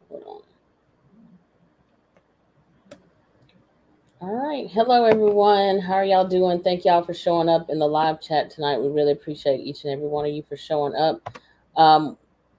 Hold on. All right. Hello, everyone. How are y'all doing? Thank y'all for showing up in the live chat tonight. We really appreciate each and every one of you for showing up. Um,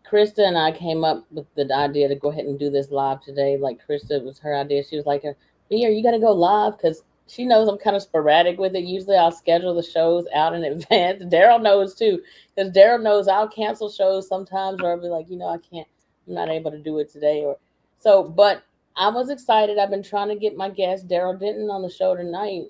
Krista and I came up with the idea to go ahead and do this live today. Like, Krista, it was her idea. She was like, Beer, you got to go live because she knows I'm kind of sporadic with it. Usually I'll schedule the shows out in advance. Darrell knows too, because Darrell knows I'll cancel shows sometimes, or I'll be like, I can't, I'm not able to do it today. Or so, but I was excited. I've been trying to get my guest Darrell Denton on the show tonight.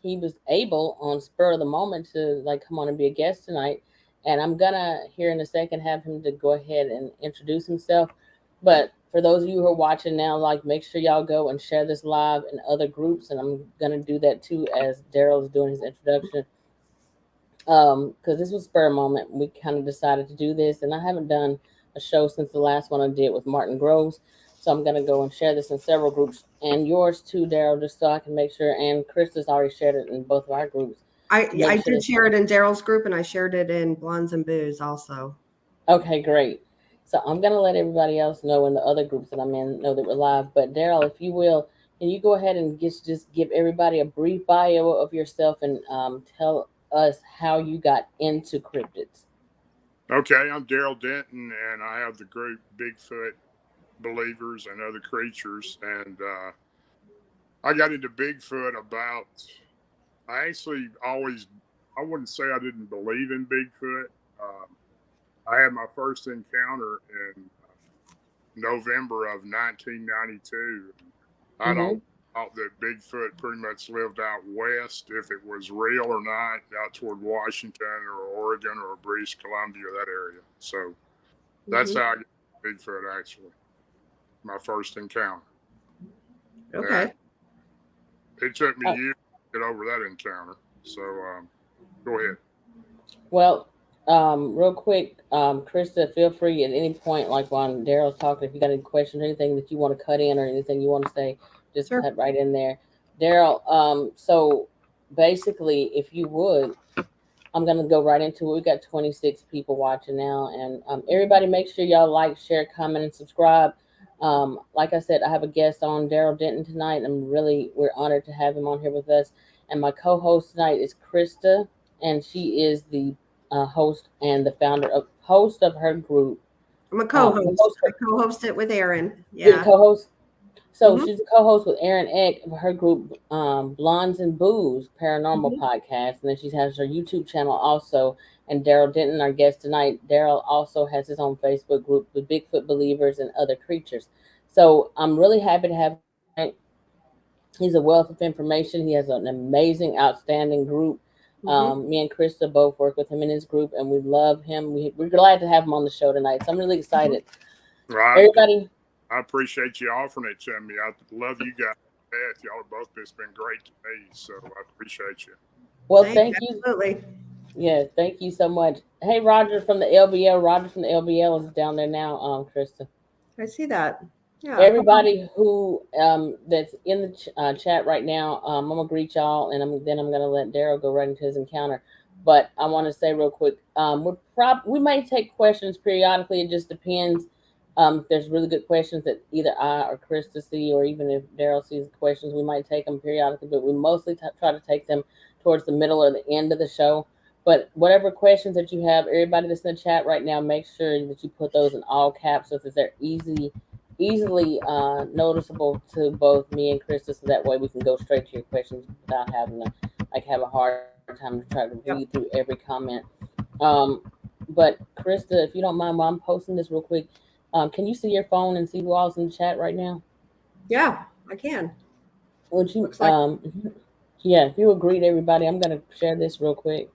He was able on spur of the moment to like come on and be a guest tonight, and I'm gonna here in a second have him to go ahead and introduce himself. But for those of you who are watching now, like make sure y'all go and share this live in other groups, and I'm gonna do that too as Darrell is doing his introduction. Because this was spur moment. We kind of decided to do this, and I haven't done a show since the last one I did with Martin Groves. So I'm gonna go and share this in several groups, and yours too, Darrell, just so I can make sure. And Krista's already shared it in both of our groups. I did share it in Darrell's group, and I shared it in Blondes and Booze also. Okay, great. So I'm gonna let everybody else know in the other groups that I'm in know that we're live. But Darrell, if you will, can you go ahead and just give everybody a brief bio of yourself and tell us how you got into cryptids? Okay, I'm Darrell Denton, and I have the group Bigfoot Believers and Other Creatures. And I got into Bigfoot I actually I wouldn't say I didn't believe in Bigfoot. I had my first encounter in November of 1992. I'd Mm-hmm. always thought that Bigfoot pretty much lived out west, if it was real or not, out toward Washington or Oregon or British Columbia, that area. So that's Mm-hmm. how I got Bigfoot, actually, my first encounter. And Okay. it took me years to get over that encounter. So go ahead. Well, real quick, Krista, feel free at any point, like when Darrell's talking, if you got any questions or anything that you want to cut in or anything you want to say, just Sure. cut right in there. Darrell, so basically, if you would, I'm gonna go right into it. We got 26 people watching now, and everybody, make sure y'all like, share, comment, and subscribe. Like I said, I have a guest on, Darrell Denton, tonight. We're honored to have him on here with us. And my co-host tonight is Krista, and she is the host and the host of her group. I'm a The co-host. host, I co-host it with Aaron. you're the Yeah. co-host. So Mm-hmm. she's a co-host with Aaron Eck of her group Blondes and Booze Paranormal Mm-hmm. Podcast, and then she has her YouTube channel also. And Darrell Denton, our guest tonight, Darrell also has his own Facebook group, the Bigfoot Believers and Other Creatures. So I'm really happy to have him on tonight. He's a wealth of information. He has an amazing, outstanding group. Mm-hmm. Me and Krista both work with him in his group, and we love him. We're glad to have him on the show tonight. So I'm really Mm-hmm. excited. Right. Everybody, I appreciate you offering it to me. I love you guys. Y'all have both just been great to me. So I appreciate you. well, Thank you. thank you. Absolutely. Yeah, thank you so much. Hey, Roger from the LBL. Roger from the LBL is down there now, Krista. I see that. Yeah. Everybody who that's in the chat right now, I'm gonna greet y'all, and then I'm gonna let Darrell go right into his encounter. But I want to say real quick, we may take questions periodically. It just depends. If there's really good questions that either I or Krista see, or even if Darrell sees questions, we might take them periodically. But we mostly try to take them towards the middle or the end of the show. But whatever questions that you have, everybody that's in the chat right now, make sure that you put those in all caps so that they're easily noticeable to both me and Krista, so that way we can go straight to your questions without having to like have a hard time to try to read Yep. through every comment. Um, but Krista, if you don't mind, while I'm posting this real quick, can you see your phone and see who all's in the chat right now? Yeah. I can. Would you? Looks like. Yeah, if you would greet everybody, I'm gonna share this real quick.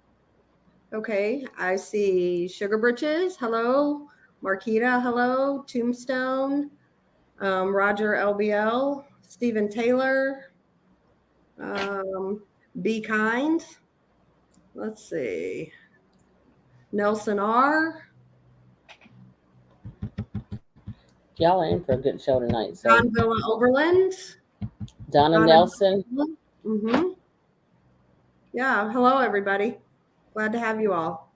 Okay. I see Sugar Britches. Hello. Marquita. Hello. Tombstone. Roger LBL. Stephen Taylor. Um, Be Kind. Let's see. Nelson R. Y'all are in for a good show tonight. So John Villa Overland. Donna Donna. Nelson, Mm-hmm. Yeah. Hello, everybody. Glad to have you all.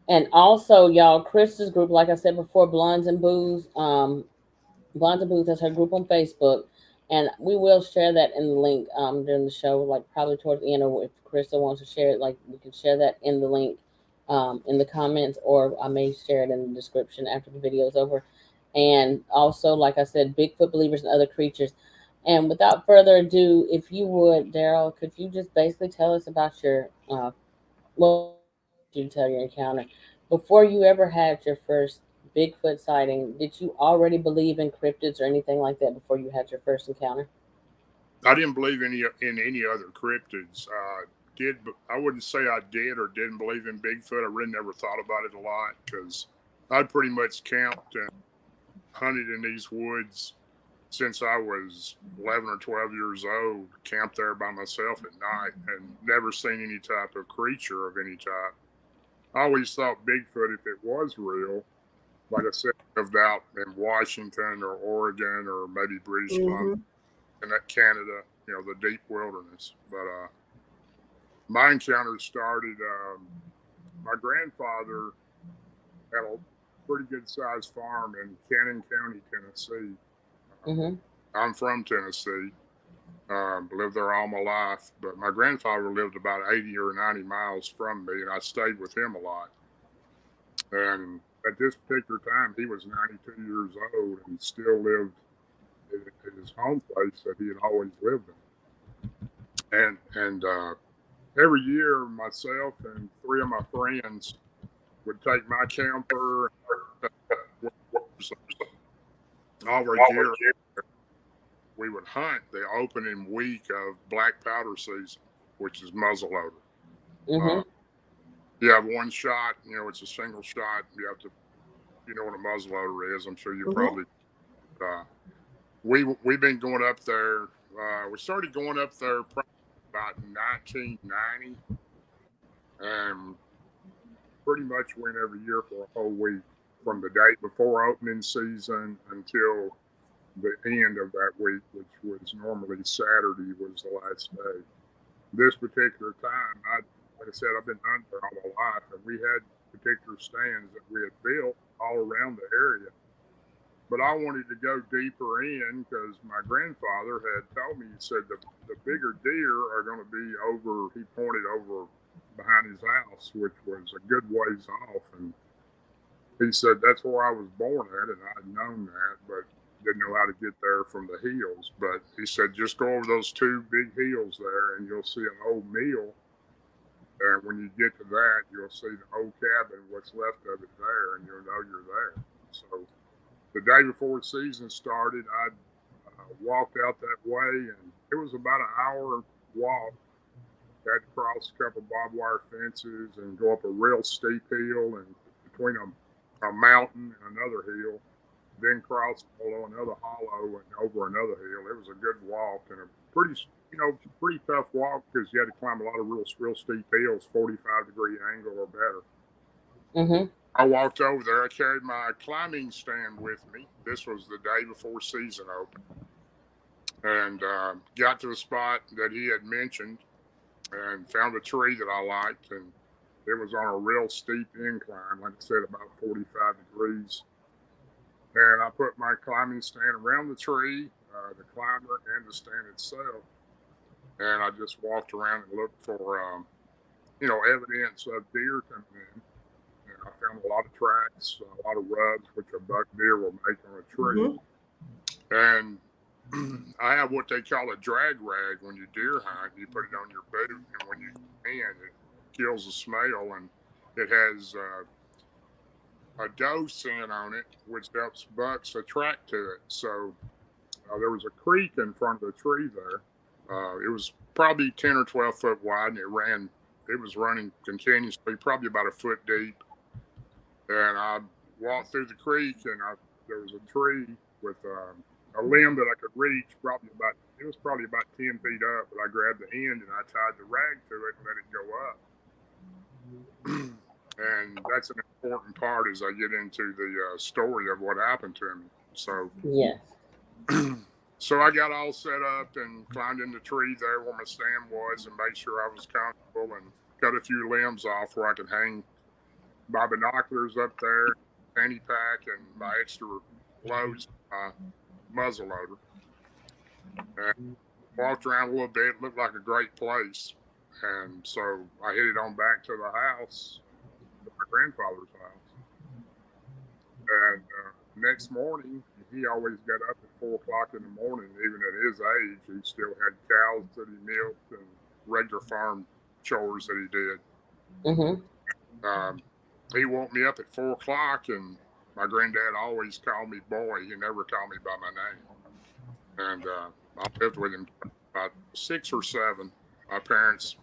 And also, y'all, Krista's group, like I said before, Blondes and Booze, that's her group on Facebook. And we will share that in the link during the show, like probably towards the end, or if Krista wants to share it, like we can share that in the link in the comments, or I may share it in the description after the video is over. And also, like I said, Bigfoot believers and other creatures. And without further ado, if you would, Darrell, could you just basically tell us about your, well, you tell your encounter before you ever had your first Bigfoot sighting? Did you already believe in cryptids or anything like that before you had your first encounter? I didn't believe in any other cryptids. Did I wouldn't say I did or didn't believe in Bigfoot. I really never thought about it a lot because I'd pretty much camped and hunted in these woods since I was 11 or 12 years old. Camped there by myself at night and never seen any type of creature of any type. I always thought Bigfoot, if it was real, like I said, lived out in Washington or Oregon or maybe British Columbia, in that Canada, the deep wilderness. But my encounter started. My grandfather had a pretty good sized farm in Cannon County, Tennessee. Mm-hmm. I'm from Tennessee. Lived there all my life, but my grandfather lived about 80 or 90 miles from me, and I stayed with him a lot. And at this particular time, he was 92 years old and still lived in his home place that he had always lived in. And every year, myself and three of my friends would take my camper, all of our gear. We would hunt the opening week of black powder season, which is muzzleloader. Mm-hmm. You have one shot, it's a single shot. You have to, you know what a muzzleloader is. I'm sure you probably. We've been going up there. We started going up there probably about 1990, and pretty much went every year for a whole week, from the day before opening season until the end of that week, which was normally Saturday, was the last day. This particular time, like I said, I've been hunting there all my life, and we had particular stands that we had built all around the area. But I wanted to go deeper in because my grandfather had told me, he said the bigger deer are going to be over, he pointed over behind his house, which was a good ways off. And he said that's where I was born at, and I'd known that, but didn't know how to get there from the hills. But he said, just go over those two big hills there and you'll see an old mill. And when you get to that, you'll see the old cabin, what's left of it there, and you'll know you're there. So the day before the season started, I walked out that way, and it was about an hour walk. Had to cross a couple barbed wire fences and go up a real steep hill, and between a mountain and another hill, then cross below another hollow and over another hill. It was a good walk and a pretty tough walk because you had to climb a lot of real steep hills, 45-degree angle or better. Mm-hmm. I walked over there. I carried my climbing stand with me. This was the day before season opened. And got to the spot that he had mentioned and found a tree that I liked. And it was on a real steep incline, like I said, about 45 degrees. And I put my climbing stand around the tree, the climber, and the stand itself. And I just walked around and looked for, evidence of deer coming in. And I found a lot of tracks, a lot of rubs, which a buck deer will make on a tree. Mm-hmm. And I have what they call a drag rag when you deer hunt. You put it on your boot, and when you hand, it kills the smell, and it has a doe scent on it, which helps bucks attract to it. So there was a creek in front of the tree there. It was probably 10 or 12 foot wide, and it was running continuously, probably about a foot deep. And I walked through the creek, and there was a tree with a limb that I could reach, it was probably about 10 feet up, but I grabbed the end and I tied the rag to it and let it go up. And that's an important part as I get into the story of what happened to me. So, yes. So I got all set up and climbed in the tree there where my stand was and made sure I was comfortable and cut a few limbs off where I could hang my binoculars up there, fanny pack, and my extra loads, muzzle loader. And walked around a little bit. Looked like a great place. And so I headed on back to the house, to my grandfather's house. And next morning, he always got up at 4 o'clock in the morning. Even at his age, he still had cows that he milked and regular farm chores that he did. Mm-hmm. He woke me up at 4 o'clock, and my granddad always called me boy. He never called me by my name. And I lived with him about 6 or 7. My parents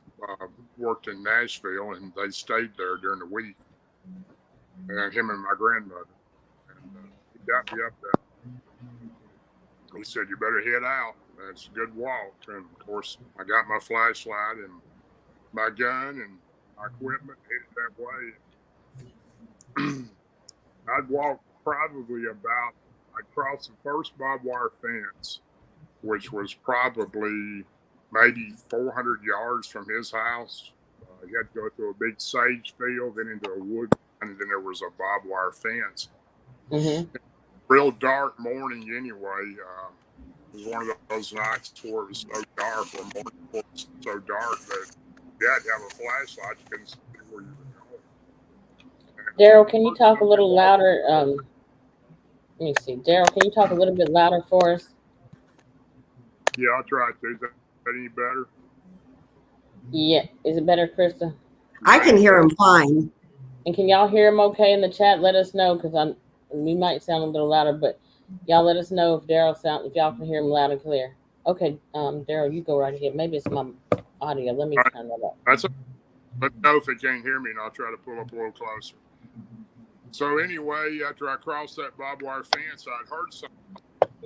worked in Nashville, and they stayed there during the week. And him and my grandmother. And he got me up there. He said, "You better head out. It's a good walk." And of course, I got my flashlight and my gun and my equipment, headed that way. I'd walk probably I'd cross the first barbed wire fence, which was probably maybe 400 yards from his house. You had to go through a big sage field, then into a wood, and then there was a barbed wire fence. Mm-hmm. Real dark morning anyway. It was one of those nights where it was so dark, or morning before it was so dark that you had to have a flashlight. You couldn't see where you were going. Darrell, can you talk a little louder? Let me see. Darrell, can you talk a little bit louder for us? Yeah, I'll try to. Is that any better? Yeah. Is it better, Krista? I can hear him fine. And can y'all hear him okay in the chat? Let us know, because we might sound a little louder, but y'all let us know if if y'all can hear him loud and clear. Okay, Darrell, you go right ahead. Maybe it's my audio. Let me turn that up. Let me know if it can't hear me, and I'll try to pull up a little closer. So anyway, after I crossed that barbed wire fence, I'd heard something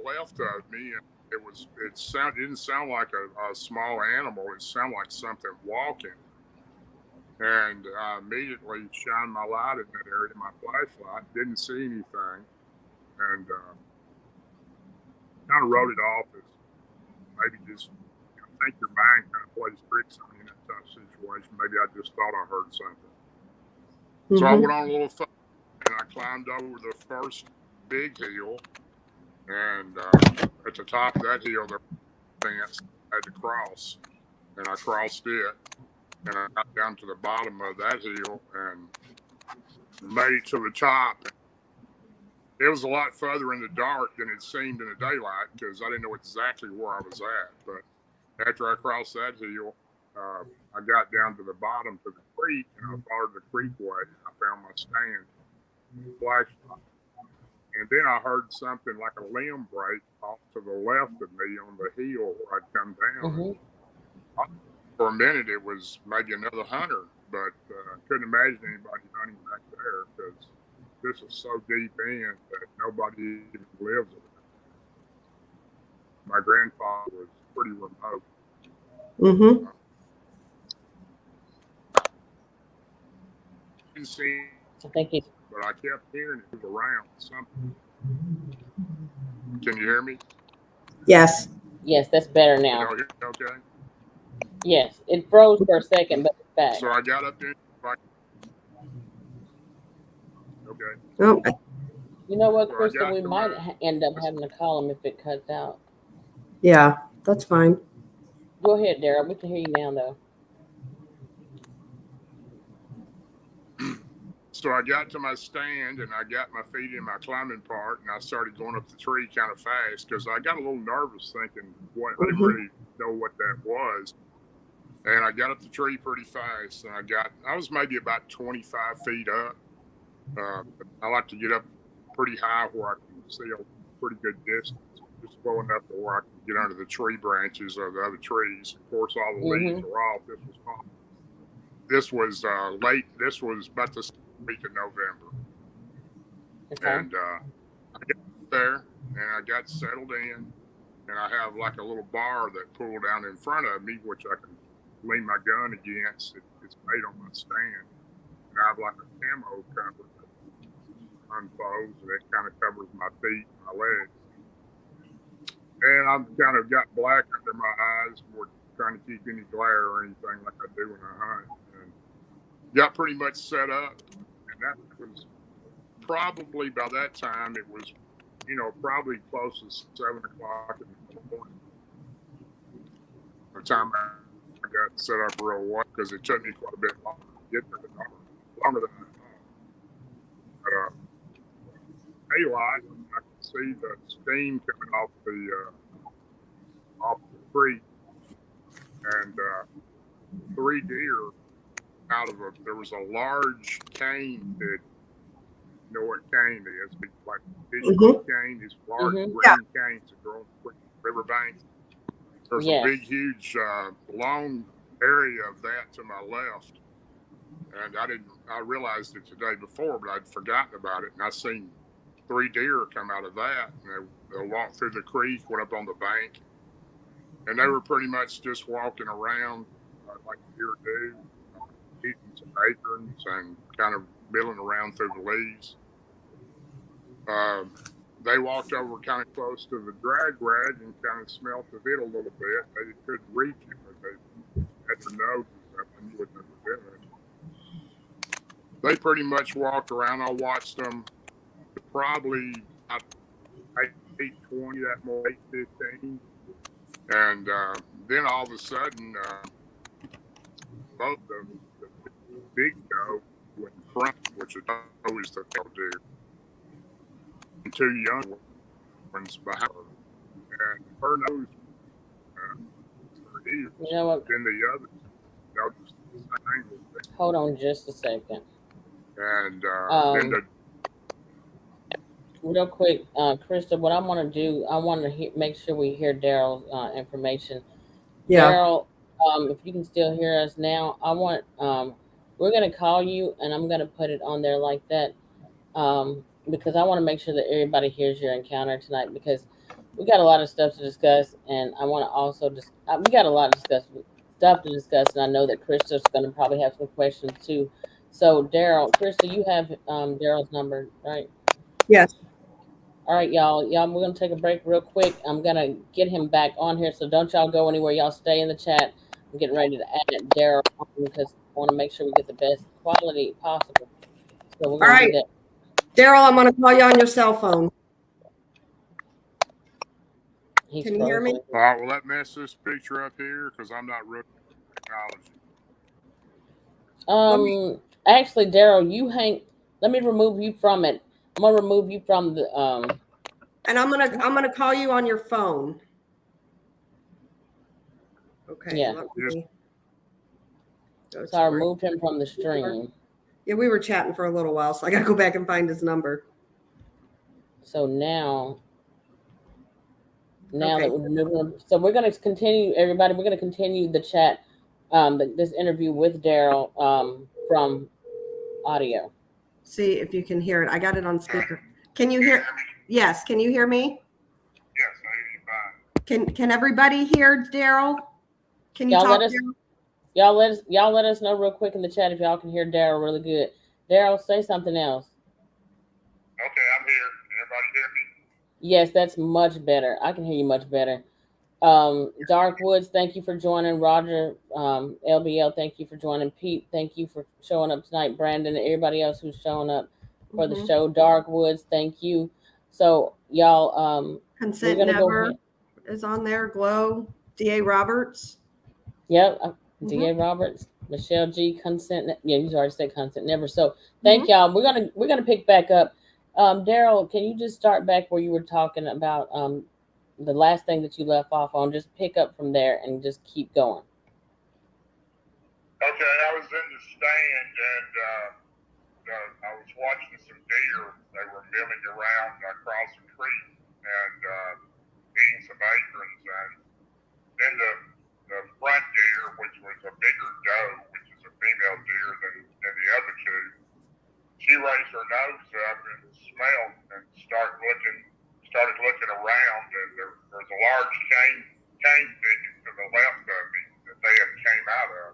left of me, and it didn't sound like a small animal. It sounded like something walking. And I immediately shined my light in that area, my flashlight, didn't see anything, and kind of wrote it off as maybe just, I think your mind kind of plays tricks on you in that type of situation. Maybe I just thought I heard something. Mm-hmm. So I went on a little further, and I climbed over the first big hill, and at the top of that hill, there was a fence I had to cross, and I crossed it. And I got down to the bottom of that hill and made it to the top. It was a lot further in the dark than it seemed in the daylight, because I didn't know exactly where I was at. But after I crossed that hill, I got down to the bottom to the creek, and I followed the creek way. I found my stand, flashlight. And then I heard something like a limb break off to the left of me on the hill where I'd come down. Mm-hmm. For a minute, it was maybe another hunter, but I couldn't imagine anybody hunting back there, because this is so deep in that nobody even lives there. My grandfather was pretty remote. Mm-hmm. Didn't see it, but I kept hearing it move around. Something. Can you hear me? Yes. Yes, that's better now. Okay. Yes, it froze for a second, but it's back. So I got up there. Okay. Oh. You know what, Krista? We might end up having to call him if it cuts out. Yeah, that's fine. Go ahead, Darrell. We can hear you now, though. So I got to my stand, and I got my feet in my climbing part, and I started going up the tree kind of fast, because I got a little nervous thinking I didn't really know what that was. And I got up the tree pretty fast, and I was maybe about 25 feet up. I like to get up pretty high where I can see a pretty good distance, just low enough to where I can get under the tree branches of the other trees. Of course, all the leaves are off. This was late. This was about the week of November. Okay. And I got there, and I got settled in, and I have like a little bar that pulled down in front of me, which I can lean my gun against. It's made on my stand, and I have like a camo cover that unfolds, and it kind of covers my feet and my legs. And I've kind of got black under my eyes for trying to keep any glare or anything like I do when I hunt. And got pretty much set up, And that was probably, by that time, it was, probably close to 7 o'clock in the morning. By the time I got set up real well, because it took me quite a bit longer to get there, longer than I thought. But daylight, I could see the steam coming off the creek, and 3 deer out of there was a large cane that, you know what cane is, like fishing cane, these large green canes that grow on riverbanks. There's a big, huge, long area of that to my left, and I realized it the day before, but I'd forgotten about it, and I seen 3 deer come out of that, and they walked through the creek, went up on the bank, and they were pretty much just walking around like deer do, eating some acorns and kind of milling around through the leaves. They walked over kind of close to the drag rag and kind of smelt of it a little bit. They couldn't reach it, but they had their nose or something. You would never do it. They pretty much walked around. I watched them probably about 8:20, that more 8:15. And then all of a sudden, both the big doe went in front, which is always the tail deer, and 2 young ones behind her. And her nose her ears, You know what? then the others, just the same angle. Hold on just a second. And then the real quick, Krista, what I want to do, I want to make sure we hear Darrell's information. Yeah. Darrell, if you can still hear us now, I want we're gonna call you, and I'm gonna put it on there like that, because I want to make sure that everybody hears your encounter tonight, because we got a lot of stuff to discuss, and I want to also just we got a lot of stuff to discuss, and I know that Krista's gonna probably have some questions too. So Darrell, Krista, you have Darrell's number, right? Yes. All right, y'all, we're gonna take a break real quick. I'm gonna get him back on here, so don't y'all go anywhere. Y'all stay in the chat. I'm getting ready to add Darrell on because I want to make sure we get the best quality possible. So we're gonna do that. Darrell, I'm gonna call you on your cell phone. Can you hear me? All right, well, let me mess this picture up here because I'm not really technology. Actually, Darrell, let me remove you from it. I'm gonna remove you from the And I'm gonna call you on your phone. Okay. Yeah. So I removed him from the stream. Yeah, we were chatting for a little while, so I gotta go back and find his number. So now that we're moving, so we're gonna continue, everybody. We're gonna continue the chat, this interview with Darrell from audio. See if you can hear it. I got it on speaker. Can you hear? Yes. Can you hear me? Yes, I hear you fine. Can everybody hear Darrell? Can you talk? Y'all let us know real quick in the chat if y'all can hear Darrell really good. Darrell, say something else. Okay, I'm here. Can everybody hear me? Yes, that's much better. I can hear you much better. Dark Woods, thank you for joining. Roger, LBL, thank you for joining. Pete, thank you for showing up tonight. Brandon, and everybody else who's showing up for the show. Dark Woods, thank you. So y'all, Consent Never is on there. Glow, D.A. Roberts. Yep, D.A. Roberts, Michelle G. Consent. Yeah, you already said Consent Never. So thank y'all. We're gonna pick back up. Darrell, can you just start back where you were talking about the last thing that you left off on? Just pick up from there and just keep going. Okay, I was in the stand and I was watching some deer. They were milling around across the creek and eating some acorns. And then the front deer, which was a bigger doe, which is a female deer than the other two, she raised her nose up and smelled and started looking around, and there's a large cane thicket to the left of me that they had came out of.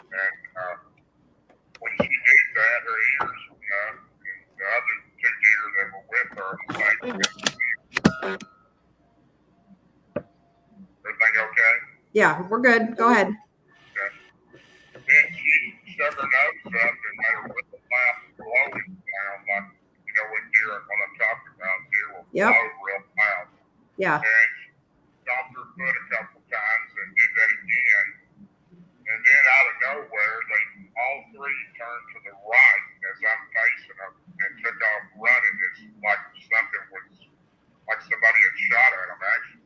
And when she did that, her ears went up, and the other 2 deer that were with her, everything okay? Yeah, we're good. Go ahead. Okay. Then she stuck her nose up and made a little laugh below Yep. real loud. Yeah. And she stomped her foot a couple times and did that again. And then out of nowhere, they all three turned to the right as I'm facing them and took off running as like something was, like somebody had shot at them, actually.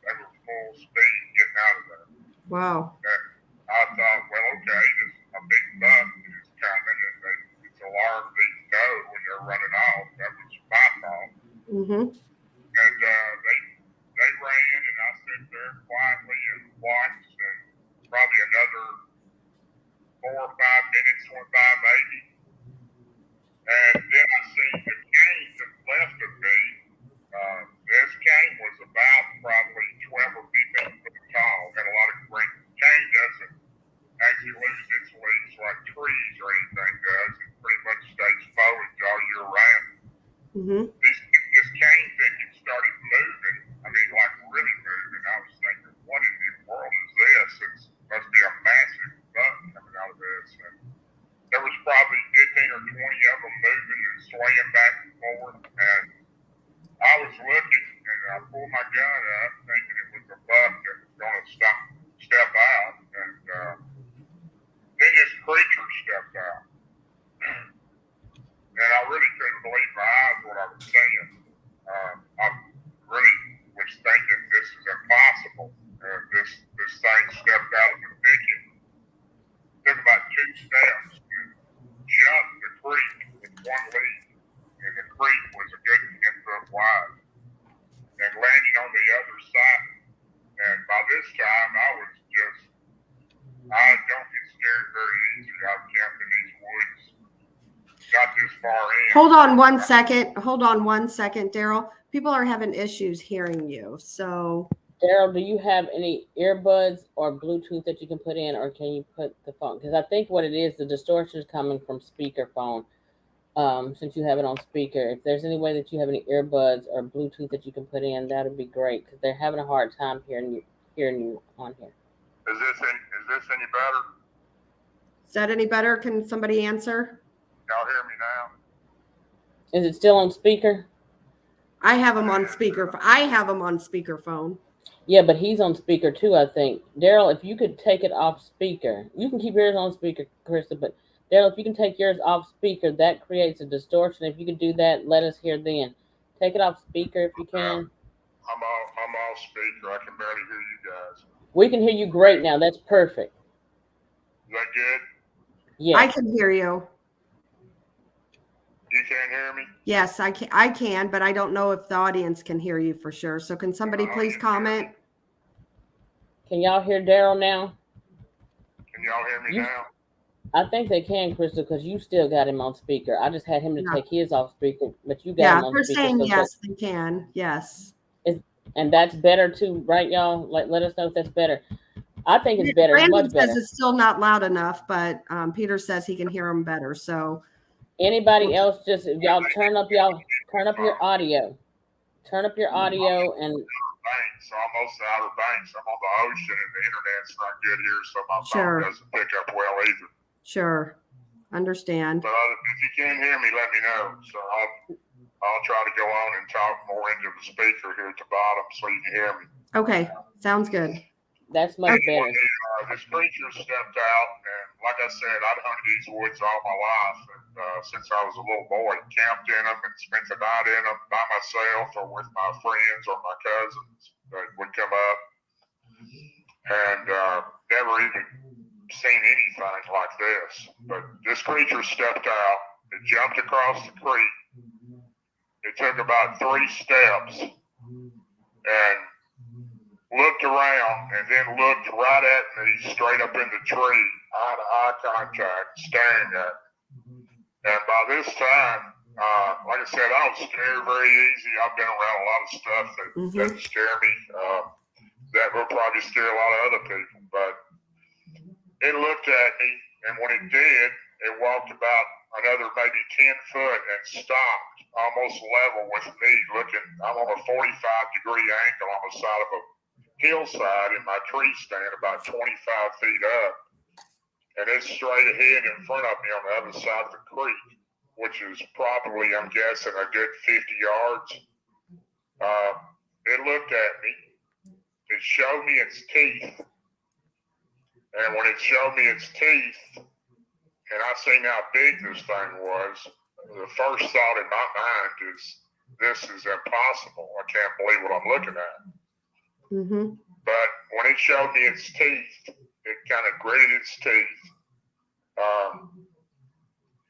They were full speed getting out of there. Wow. And I thought, well, okay, this a big buck is coming, and it's alarmed these go when they're running off. That was my fault. Mm-hmm. And they ran, and I sat there quietly and watched, and probably another 4 or 5 minutes went by, maybe. And then I seen the cane to the left of me. This cane was about probably 12 or 15 foot tall, had a lot of green. Cane doesn't actually lose its leaves like trees or anything does. It pretty much stays foliage all year round. Mm-hmm. This cane thicket started moving. I mean, like really moving. I was thinking, what in the world is this? It must be a massive buck coming out of this. And there was probably 15 or 20 of them moving and swaying back and forth. And I was looking, and I pulled my gun up, thinking it was a buck that was going to step out. And then this creature stepped out. And I really couldn't believe my eyes what I was seeing. I really was thinking this is impossible. This thing stepped out of the thicket, took about 2 steps, and jumped the creek with one leap. And the creek was a good 10 foot wide. And landing on the other side. And by this time, I don't get scared very easy. I've camped in these woods. Got this far in. Hold on 1 second, Darrell. People are having issues hearing you. So Darrell, do you have any earbuds or Bluetooth that you can put in, or can you put the phone? Because I think what it is, the distortion is coming from speakerphone. Since you have it on speaker, if there's any way that you have any earbuds or Bluetooth that you can put in, that would be great, because they're having a hard time hearing you on here. Is this any better? is that any better? Can somebody answer? Y'all hear me now? Is it still on speaker? I have him on speakerphone. Yeah, but he's on speaker too, I think. Darrell, if you could take it off speaker, you can keep yours on speaker, Krista, but Darrell, if you can take yours off speaker, that creates a distortion. If you could do that, let us hear then. Take it off speaker if you can. I'm off speaker. I can barely hear you guys. We can hear you great now. That's perfect. Is that good? Yes. I can hear you. You can't hear me? Yes, I can, but I don't know if the audience can hear you for sure. So can somebody please comment? Can y'all hear Darrell now? Can y'all hear me now? I think they can, Krista, because you still got him on speaker. I just had him to take his off speaker, but you got him on they're speaker. saying so yes, they can. Yes. And that's better too, right, y'all? Like, let us know if that's better. I think it's better. It's Brandon much better. says it's still not loud enough, but Peter says he can hear them better. So anybody else, just if y'all turn up your audio. Turn up your audio and Banks, almost the Outer Banks. I'm on the ocean and the internet's not good here, so my phone doesn't pick up well either. Sure. Understand. But if you can't hear me, let me know. So I'll try to go on and talk more into the speaker here at the bottom so you can hear me. Okay. Sounds good. That's much better. This creature stepped out, and like I said, I'd hunted these woods all my life, and since I was a little boy, camped in them and spent the night in them by myself or with my friends or my cousins that would come up, and never even seen anything like this. But this creature stepped out, it jumped across the creek, it took about 3 steps, and looked around and then looked right at me straight up in the tree, eye contact, staring at me. And by this time, like I said, I was scared very easy. I've been around a lot of stuff that doesn't scare me. That will probably scare a lot of other people. But it looked at me, and when it did, it walked about another maybe 10 foot and stopped almost level with me looking. I'm on a 45-degree angle on the side of a hillside in my tree stand about 25 feet up, and it's straight ahead in front of me on the other side of the creek, which is probably, I'm guessing, a good 50 yards. looked at me. It showed me its teeth. And when it showed me its teeth, and I seen how big this thing was, the first thought in my mind is, this is impossible. I can't believe what I'm looking at. Mm-hmm. But when it showed me its teeth, it kind of gritted its teeth.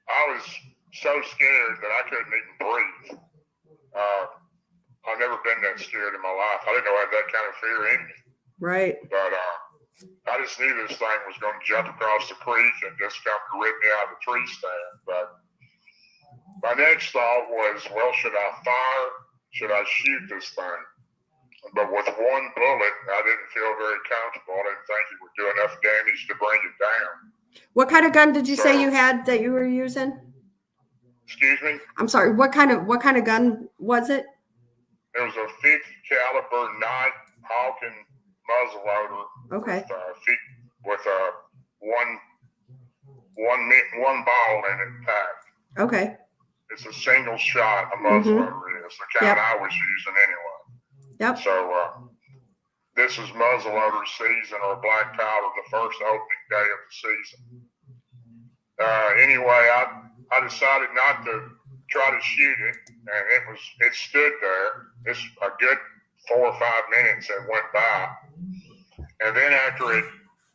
I was so scared that I couldn't even breathe. I've never been that scared in my life. I didn't know I had that kind of fear in me. Right. But I just knew this thing was going to jump across the creek and just come to rip me out of the tree stand. But my next thought was, well, should I fire? Should I shoot this thing? But with one bullet, I didn't feel very comfortable. I didn't think it would do enough damage to bring it down. What kind of gun did you say you had that you were using? Excuse me? I'm sorry. What kind of gun was it? It was a 50 caliber Night Hawken muzzleloader. Okay. With a one ball in it packed. Okay. It's a single shot a muzzleloader is the kind I was using anyway. Yep. So this is muzzleloader season or black powder, the first opening day of the season. Anyway, I decided not to try to shoot it, and it stood there. It's a good 4 or 5 minutes that went by, and then after it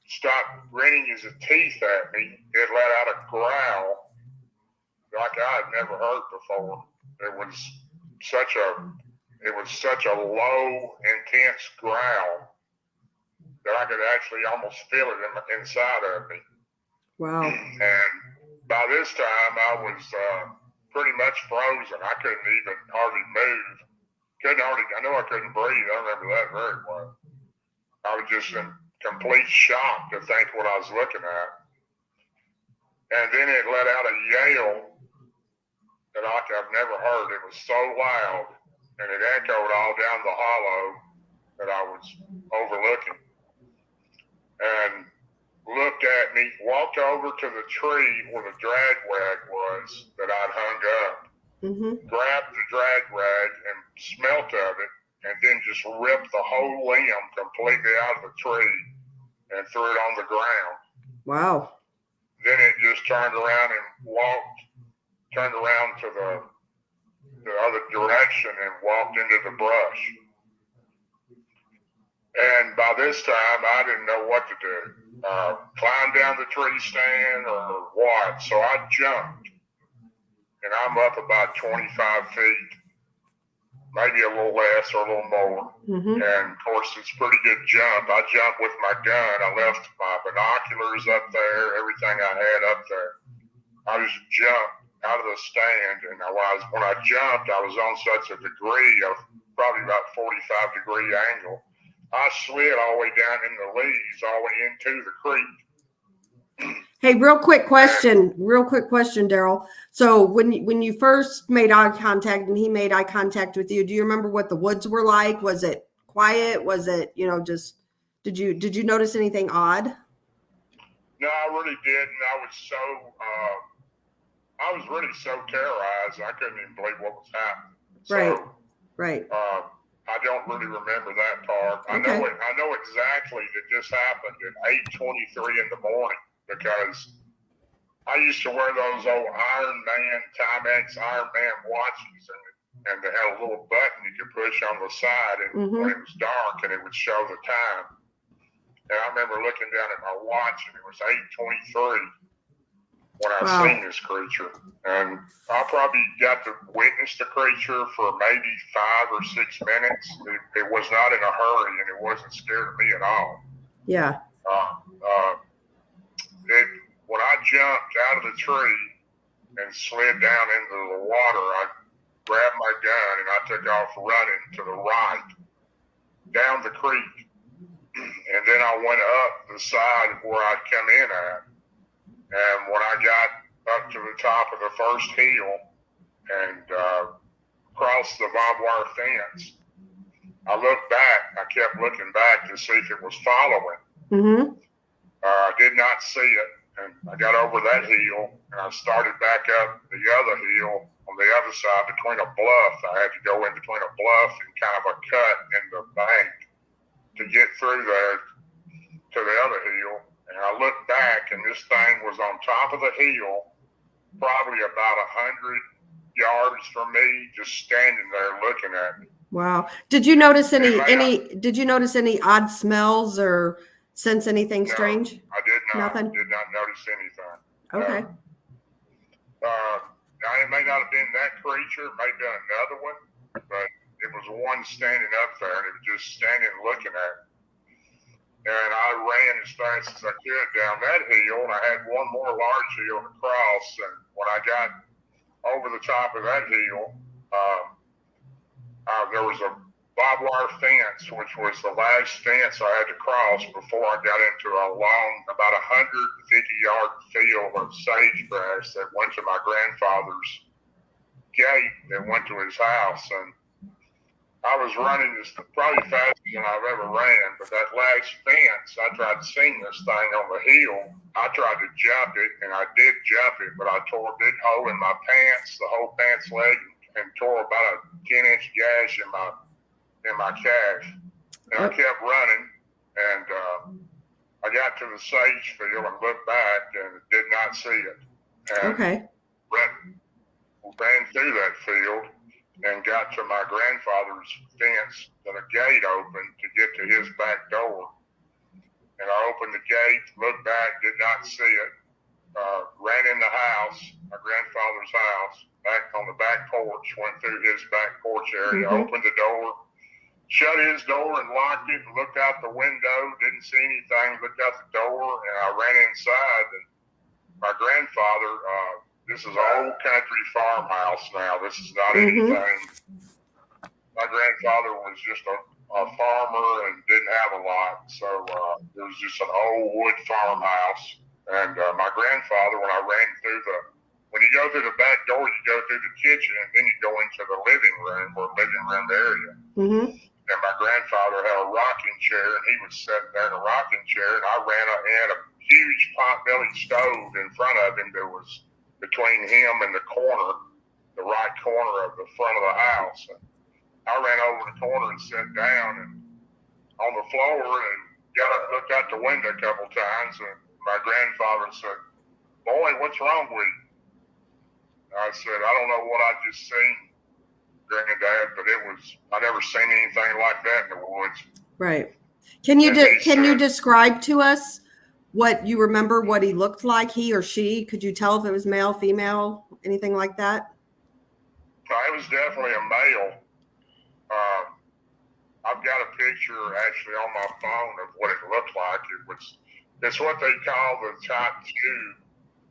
stopped grinning his teeth at me, it let out a growl like I had never heard before. It was such a low, intense growl that I could actually almost feel it inside of me. Wow. And by this time, I was pretty much frozen. I couldn't even hardly move. I know I couldn't breathe. I remember that very well. I was just in complete shock to think what I was looking at. And then it let out a yell that I've never heard. It was so loud, and it echoed all down the hollow that I was overlooking. And looked at me, walked over to the tree where the drag rag was that I'd hung up, grabbed the drag rag and smelt of it, and then just ripped the whole limb completely out of the tree and threw it on the ground. Wow. Then it just turned around to the other direction and walked into the brush. And by this time, I didn't know what to do. Climb down the tree stand or what. So I jumped, and I'm up about 25 feet, maybe a little less or a little more. And of course, it's a pretty good jump. I jumped with my gun. I left my binoculars up there, everything I had up there. I just jumped out of the stand, and when I jumped, I was on such a degree of probably about 45-degree angle. I slid all the way down in the leaves, all the way into the creek. Hey, real quick question, Darrell. So when you first made eye contact and he made eye contact with you, do you remember what the woods were like? Was it quiet? Was it, just, did you notice anything odd? No, I really didn't. I was really so terrorized, I couldn't even believe what was happening. Right. I don't really remember that part. Okay. I know exactly that this happened at 8:23 in the morning because I used to wear those old Timex Iron Man watches, and they had a little button you could push on the side, and when it was dark, and it would show the time. And I remember looking down at my watch, and it was 8:23 when I seen this creature. And I probably got to witness the creature for maybe 5 or 6 minutes. It was not in a hurry, and it wasn't scared of me at all. Yeah. When I jumped out of the tree and slid down into the water, I grabbed my gun and I took off running to the right down the creek. And then I went up the side where I'd come in at. And when I got up to the top of the first hill and crossed the barbed wire fence, I looked back. I kept looking back to see if it was following. I did not see it. and I got over that hill, and I started back up the other hill on the other side between a bluff. I had to go in between a bluff and kind of a cut in the bank to get through there to the other hill. And I looked back, and this thing was on top of the hill, probably about 100 yards from me, just standing there looking at me. Wow. Did you notice any odd smells or sense anything strange? I did not. Nothing? Did not notice anything. Okay. Now, it may not have been that creature, it may have been another one, but it was one standing up there, and it was just standing looking at me. And I ran as fast as I could down that hill, and I had one more large hill to cross. And when I got over the top of that hill, there was a barbed wire fence, which was the last fence I had to cross before I got into a long, about 150-yard field of sagebrush that went to my grandfather's gate that went to his house. And I was running this probably faster than I've ever ran, but that last fence, I tried to sing this thing on the hill. I tried to jump it, and I did jump it, but I tore a big hole in my pants, the whole pants leg, and tore about a 10-inch gash in my calf. And I kept running, and I got to the sage field and looked back and did not see it. And ran through that field and got to my grandfather's fence and a gate opened to get to his back door. And I opened the gate, looked back, did not see it, ran in the house, my grandfather's house, back on the back porch, went through his back porch area, opened the door, shut his door and locked it, and looked out the window, didn't see anything, looked out the door, and I ran inside. And my grandfather, this is an old country farmhouse now. This is not anything. My grandfather was just a farmer and didn't have a lot. So there was just an old wood farmhouse. And my grandfather, when I ran through when you go through the back door, you go through the kitchen and then you go into the living room or living room area. And my grandfather had a rocking chair, and he was sitting there in a rocking chair, and I ran up and had a huge pot-bellied stove in front of him that was between him and the right corner of the front of the house. And I ran over the corner and sat down and on the floor and got up, looked out the window a couple times, and my grandfather said, "Boy, what's wrong with you?" I said, "I don't know what I just seen, Granddad, but I never seen anything like that in the woods." Right. Can you describe to us what you remember, what he looked like, he or she? Could you tell if it was male, female, anything like that? It was definitely a male. I've got a picture actually on my phone of what it looked like. It's what they call the type 2.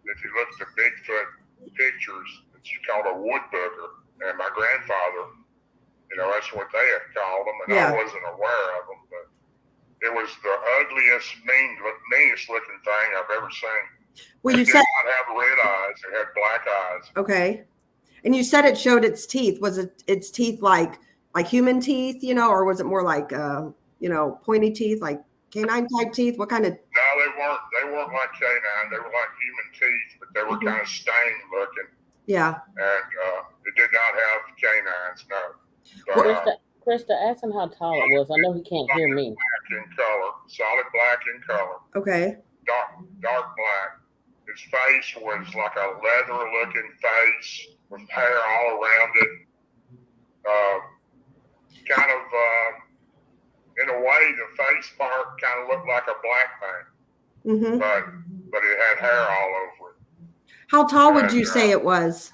If you look at the Bigfoot pictures, it's called a wood booger. And my grandfather, that's what they had called them, and I wasn't aware of them, but it was the ugliest, meanest looking thing I've ever seen. Well, it did not have red eyes; it had black eyes. Okay, and you said it showed its teeth. Was it its teeth like human teeth, or was it more like pointy teeth, like canine type teeth? What kind of? No, they weren't like canine. They were like human teeth, but they were kind of stained looking. Yeah. And it did not have canines, no. But, Krista, ask him how tall it was. I know he can't hear me. Black in color, solid black in color. Okay. Dark black. His face was like a leather-looking face with hair all around it. In a way, the face part kind of looked like a black man, but it had hair all over it. How tall would you say it was?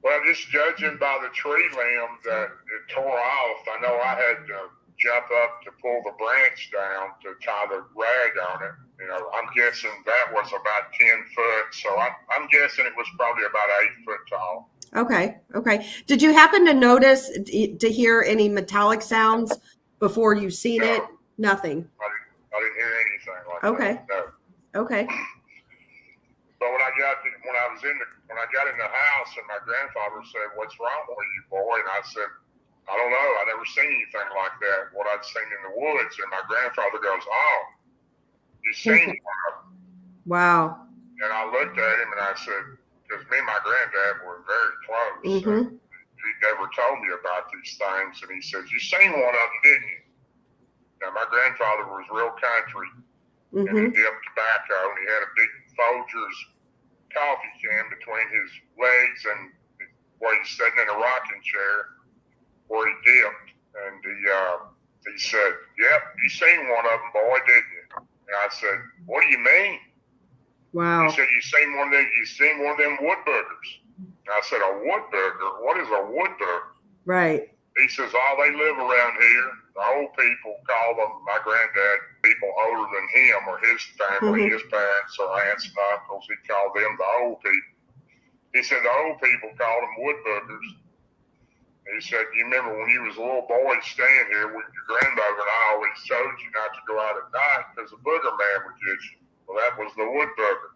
Well, just judging by the tree limb that it tore off, I know I had to jump up to pull the branch down to tie the rag on it. I'm guessing that was about 10 foot. So I'm guessing it was probably about 8 foot tall. Okay. Did you happen to notice, to hear any metallic sounds before you seen it? Nothing. I didn't hear anything like that. No. Okay. But when I got in the house and my grandfather said, "What's wrong with you, boy?" And I said, "I don't know. I never seen anything like that. What I'd seen in the woods." And my grandfather goes, "Oh, you seen one?" Wow. And I looked at him and I said, because me and my granddad were very close. Mm-hmm. He never told me about these things. And he says, you seen one of them, didn't you? Now, my grandfather was real country. And he dipped tobacco. And he had a big Folgers coffee can between his legs and where he's sitting in a rocking chair where he dipped. And he said, yep, you seen one of them, boy, didn't you? And I said, what do you mean? Wow. He said, you seen one of them wood boogers. And I said, a wood booger? What is a wood booger? Right. He says, oh, they live around here. The old people call them, my granddad, people older than him or his family, his parents or aunts and uncles, he called them the old people. He said the old people called them wood boogers. He said, you remember when you was a little boy staying here with your grandmother and I always told you not to go out at night because the booger man would get you. Well, that was the wood booger.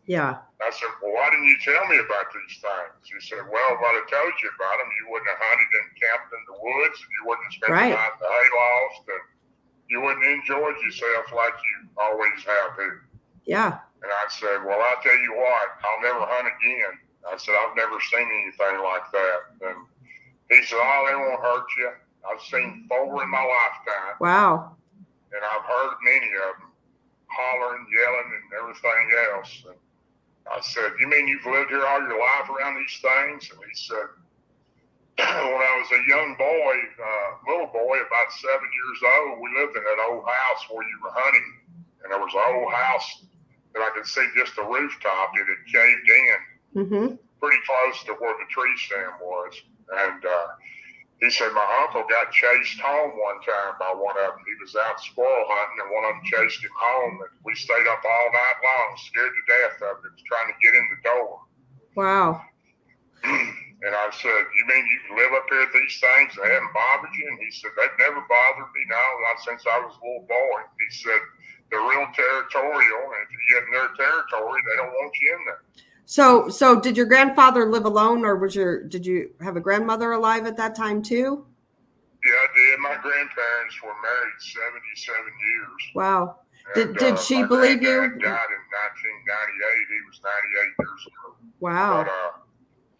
Yeah. I said, well, why didn't you tell me about these things? He said, well, if I'd have told you about them, you wouldn't have hunted and camped in the woods, and you wouldn't have spent the night in the hayloft, and you wouldn't have enjoyed yourself like you always have here. Yeah. And I said, well, I'll tell you what, I'll never hunt again. I said, I've never seen anything like that. And he said, oh, they won't hurt you. I've seen 4 in my lifetime. Wow. And I've heard many of them hollering, yelling, and everything else. And I said, you mean you've lived here all your life around these things? And he said, when I was a young boy, little boy, about 7 years old, we lived in that old house where you were hunting. And there was an old house that I could see just the rooftop. It had caved in pretty close to where the tree stand was. And he said, my uncle got chased home one time by one of them. He was out squirrel hunting, and one of them chased him home. And we stayed up all night long, scared to death of it. He was trying to get in the door. Wow. And I said, you mean you can live up here at these things? They haven't bothered you? And he said, they've never bothered me, no, not since I was a little boy. He said, they're real territorial, and if you get in their territory, they don't want you in there. So did your grandfather live alone, or did you have a grandmother alive at that time too? Yeah, I did. My grandparents were married 77 years. Wow. And, did she believe you? My granddad died in 1998. He was 98 years old. Wow. But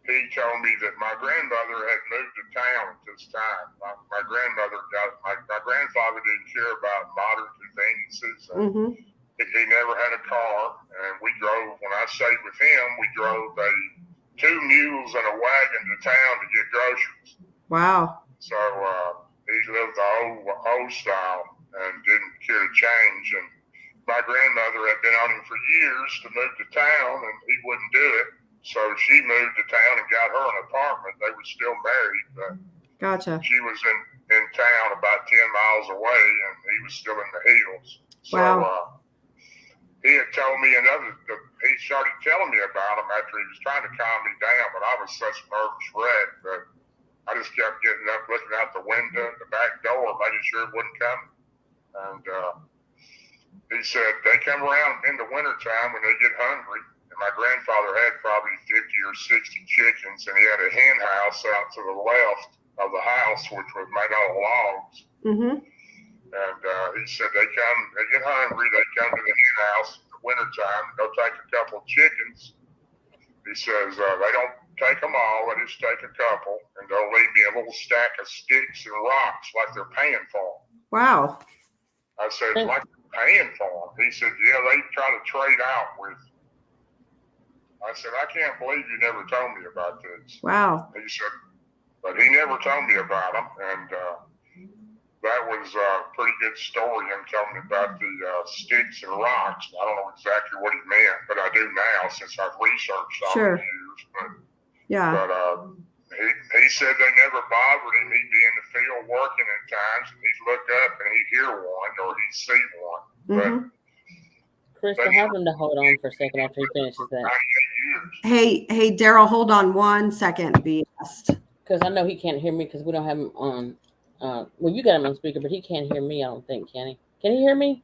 he told me that my grandmother had moved to town at this time. My grandfather didn't care about modern conveniences. He never had a car, and we drove, when I stayed with him, we drove 2 mules and a wagon to town to get groceries. Wow. So he lived the old style and didn't care to change. And my grandmother had been on him for years to move to town, and he wouldn't do it. So she moved to town and got her an apartment. They were still married, but gotcha. She was in town about 10 miles away, and he was still in the hills. So, wow. He had told me he started telling me about him after he was trying to calm me down, but I was such a nervous wreck that I just kept getting up, looking out the window, the back door, making sure it wasn't coming. And he said they come around in the wintertime when they get hungry. And my grandfather had probably 50 or 60 chickens, and he had a hen house out to the left of the house, which was made out of logs. And he said they get hungry, they come to the hen house in the wintertime, they'll take a couple of chickens. He says they don't take them all, they just take a couple, and they'll leave me a little stack of sticks and rocks like they're paying for them. Wow. I said, like they're paying for them? He said, yeah, they try to trade out with. I said, I can't believe you never told me about this. Wow. He said, but he never told me about them, and that was a pretty good story, him telling me about the sticks and rocks. I don't know exactly what he meant, but I do now since I've researched all the years. But he said they never bothered him. He'd be in the field working at times, and he'd look up and he'd hear one or he'd see one. But Krista, have him to hold on for a second after he finishes that. Hey, Darrell, hold on 1 second, BS. Because I know he can't hear me because we don't have him on. Well, you got him on speaker, but he can't hear me, I don't think, can he? Can he hear me?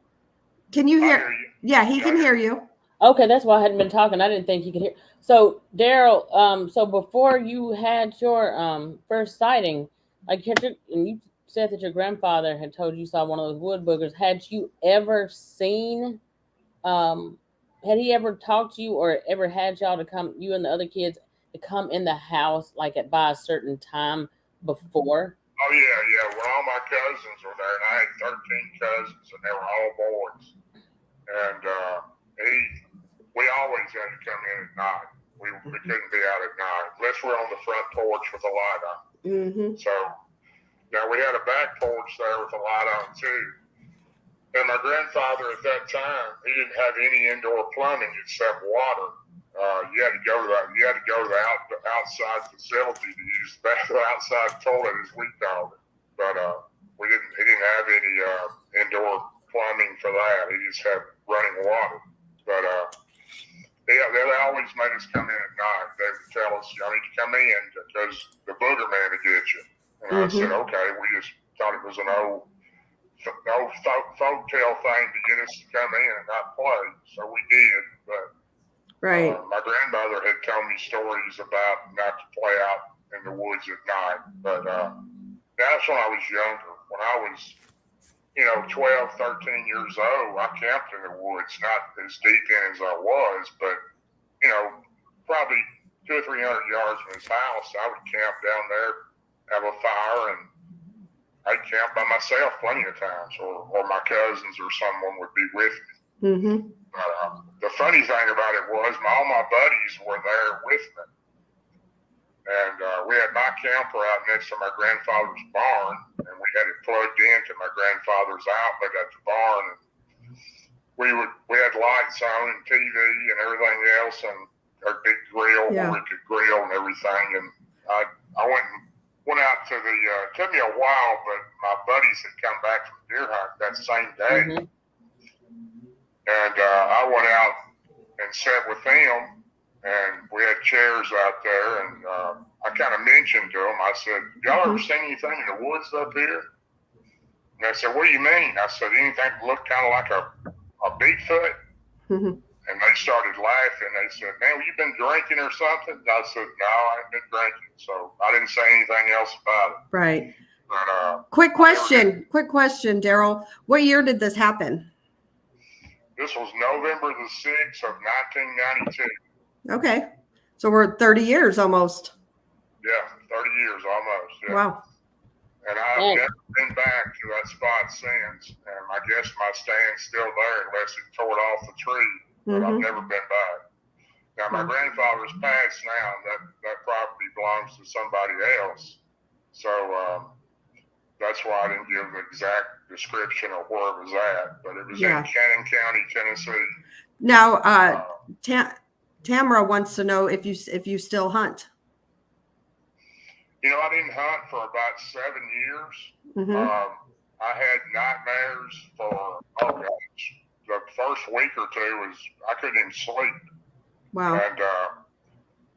Can you hear? Yeah, he can hear you. Okay, that's why I hadn't been talking. I didn't think he could hear. So, Darrell, so before you had your first sighting, like you said that your grandfather had told you saw one of those wood boogers. Had you ever seen had he ever talked to you or ever had y'all to come, you and the other kids, to come in the house like by a certain time before? Oh yeah. Well, all my cousins were there, and I had 13 cousins, and they were all boys. And we always had to come in at night. We couldn't be out at night unless we're on the front porch with a light on. Mm-hmm. So now we had a back porch there with a light on too. And my grandfather at that time, he didn't have any indoor plumbing except water. You had to go to the outside facility to use the outside toilet, as we called it. But he didn't have any indoor plumbing for that. He just had running water. But they always made us come in at night. They would tell us, "You need to come in because the booger man will get you." And I said, "Okay." We just thought it was an old folk tale thing to get us to come in and not play, so we did. But Right. My grandmother had told me stories about not to play out in the woods at night. But that's when I was younger. When I was 12, 13 years old, I camped in the woods, not as deep in as I was, but probably 200 or 300 yards from his house. I would camp down there, have a fire, and I'd camp by myself plenty of times, or my cousins or someone would be with me. Mm-hmm. The funny thing about it was all my buddies were there with me. And we had my camper out next to my grandfather's barn, and we had it plugged into my grandfather's outlet at the barn. And we had lights on and TV and everything else, and a big grill where we could grill and everything. And I went out to the. It took me a while, but my buddies had come back from deer hunt that same day, and I went out and sat with them. And we had chairs out there, and I kind of mentioned to them, I said, "Y'all ever seen anything in the woods up here?" And they said, "What do you mean?" I said, "Anything that looked kind of like a Bigfoot?" And they started laughing. They said, "Man, you been drinking or something?" I said, "No, I ain't been drinking." So I didn't say anything else about it. Right. But, Quick question, Darrell. What year did this happen? This was November the 6th of 1992. Okay. So we're 30 years almost. Yeah, 30 years almost. Yeah. Wow. And I've never been back to that spot since. And I guess my stand's still there unless it tore it off the tree. But I've never been back. Now, my grandfather's passed now, and that property belongs to somebody else. So that's why I didn't give the exact description of where it was at. But it was in Cannon County, Tennessee. Now, Tamara wants to know if you still hunt. I didn't hunt for about 7 years. I had nightmares for, the first week or two I couldn't even sleep. Wow. And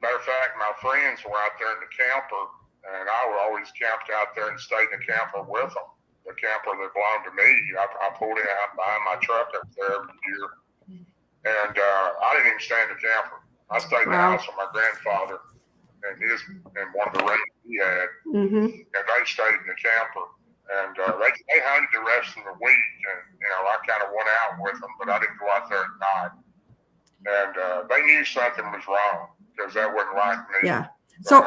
matter of fact, my friends were out there in the camper, and I would always camped out there and stayed in the camper with them. The camper that belonged to me, I pulled it out behind my truck up there every year. And I didn't even stay in the camper. I stayed in the house with my grandfather and one of the rentals he had. And they stayed in the camper. And they hunted the rest of the week. And, I kind of went out with them, but I didn't go out there at night. And they knew something was wrong because that wasn't like me. Yeah. So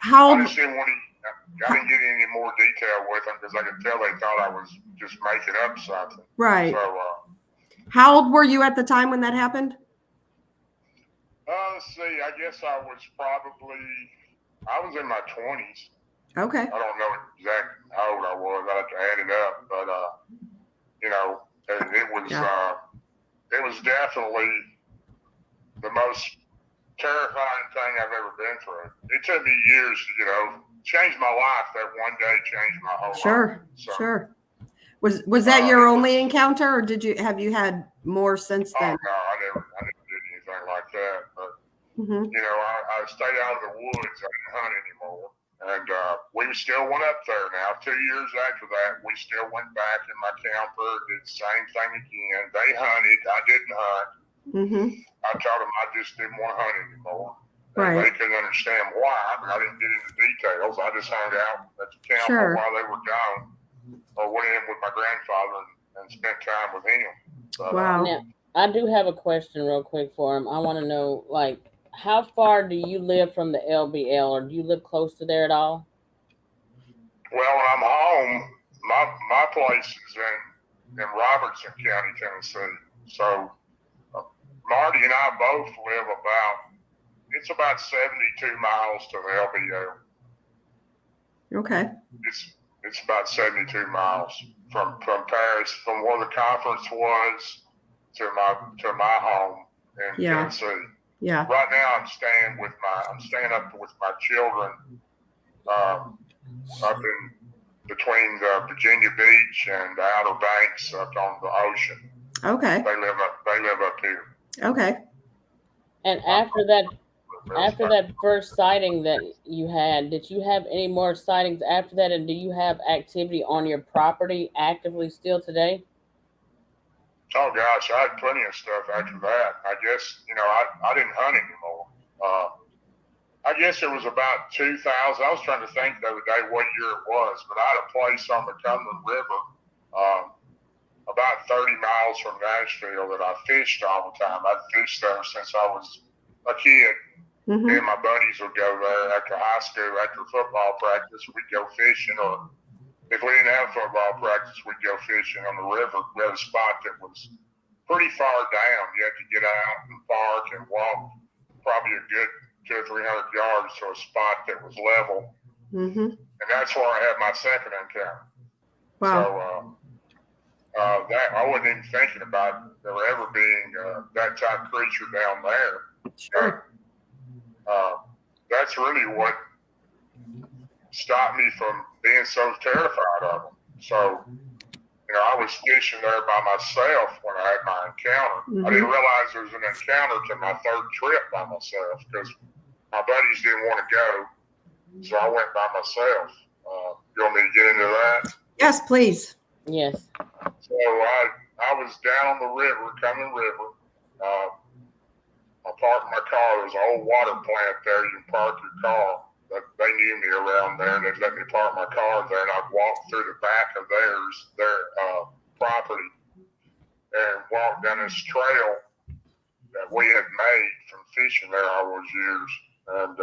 how... I didn't get any more detail with them because I could tell they thought I was just making up something. Right. So, how old were you at the time when that happened? Let's see. I guess I was in my 20s. Okay. I don't know exactly how old I was. I have to add it up, but it was definitely the most terrifying thing I've ever been through. It took me years to change my life. That one day changed my whole life. Sure. Was that your only encounter, or have you had more since then? Oh no, I never did anything like that. But I stayed out of the woods. I didn't hunt anymore, and we still went up there. Now 2 years after that, we still went back in my camper, did the same thing again. They hunted. I didn't hunt. I told them I just didn't want to hunt anymore. Right. They couldn't understand why, but I didn't get into details. I just hung out at the camper while they were gone, or went in with my grandfather and spent time with him. But, wow. I do have a question real quick for him. I want to know, like, how far do you live from the LBL, or do you live close to there at all? Well, when I'm home, my place is in Robertson County, Tennessee. So Marty and I both live it's about 72 miles to the LBL. Okay. It's about 72 miles from Paris, from where the conference was to my home in Tennessee. Yeah. Right now, I'm staying up with my children up in between the Virginia Beach and the Outer Banks up on the ocean. Okay. They live up here. Okay. And after that first sighting that you had, did you have any more sightings after that? And do you have activity on your property actively still today? Oh gosh, I had plenty of stuff after that. I guess, I didn't hunt anymore. I guess it was about 2000. I was trying to think the other day what year it was, but I had a place on the Cumberland River, about 30 miles from Nashville that I fished all the time. I'd fished there since I was a kid. Mm-hmm. Me and my buddies would go there after high school, after football practice. We'd go fishing, or if we didn't have football practice, we'd go fishing on the river. We had a spot that was pretty far down. You had to get out and park and walk probably a good 200 or 300 yards to a spot that was level. Mm-hmm. And that's where I had my second encounter. Wow. So that I wasn't even thinking about there ever being that type of creature down there. Sure. That's really what stopped me from being so terrified of them. So, I was fishing there by myself when I had my encounter. Mm-hmm. I didn't realize there was an encounter to my third trip by myself because my buddies didn't want to go. So I went by myself. You want me to get into that? Yes, please. Yes. So I was down on the river, Cumberland River. I parked my car. There's an old water plant there. You can park your car. They knew me around there, and they'd let me park my car there, and I'd walk through the back of their property, and walk down this trail that we had made from fishing there all those years. And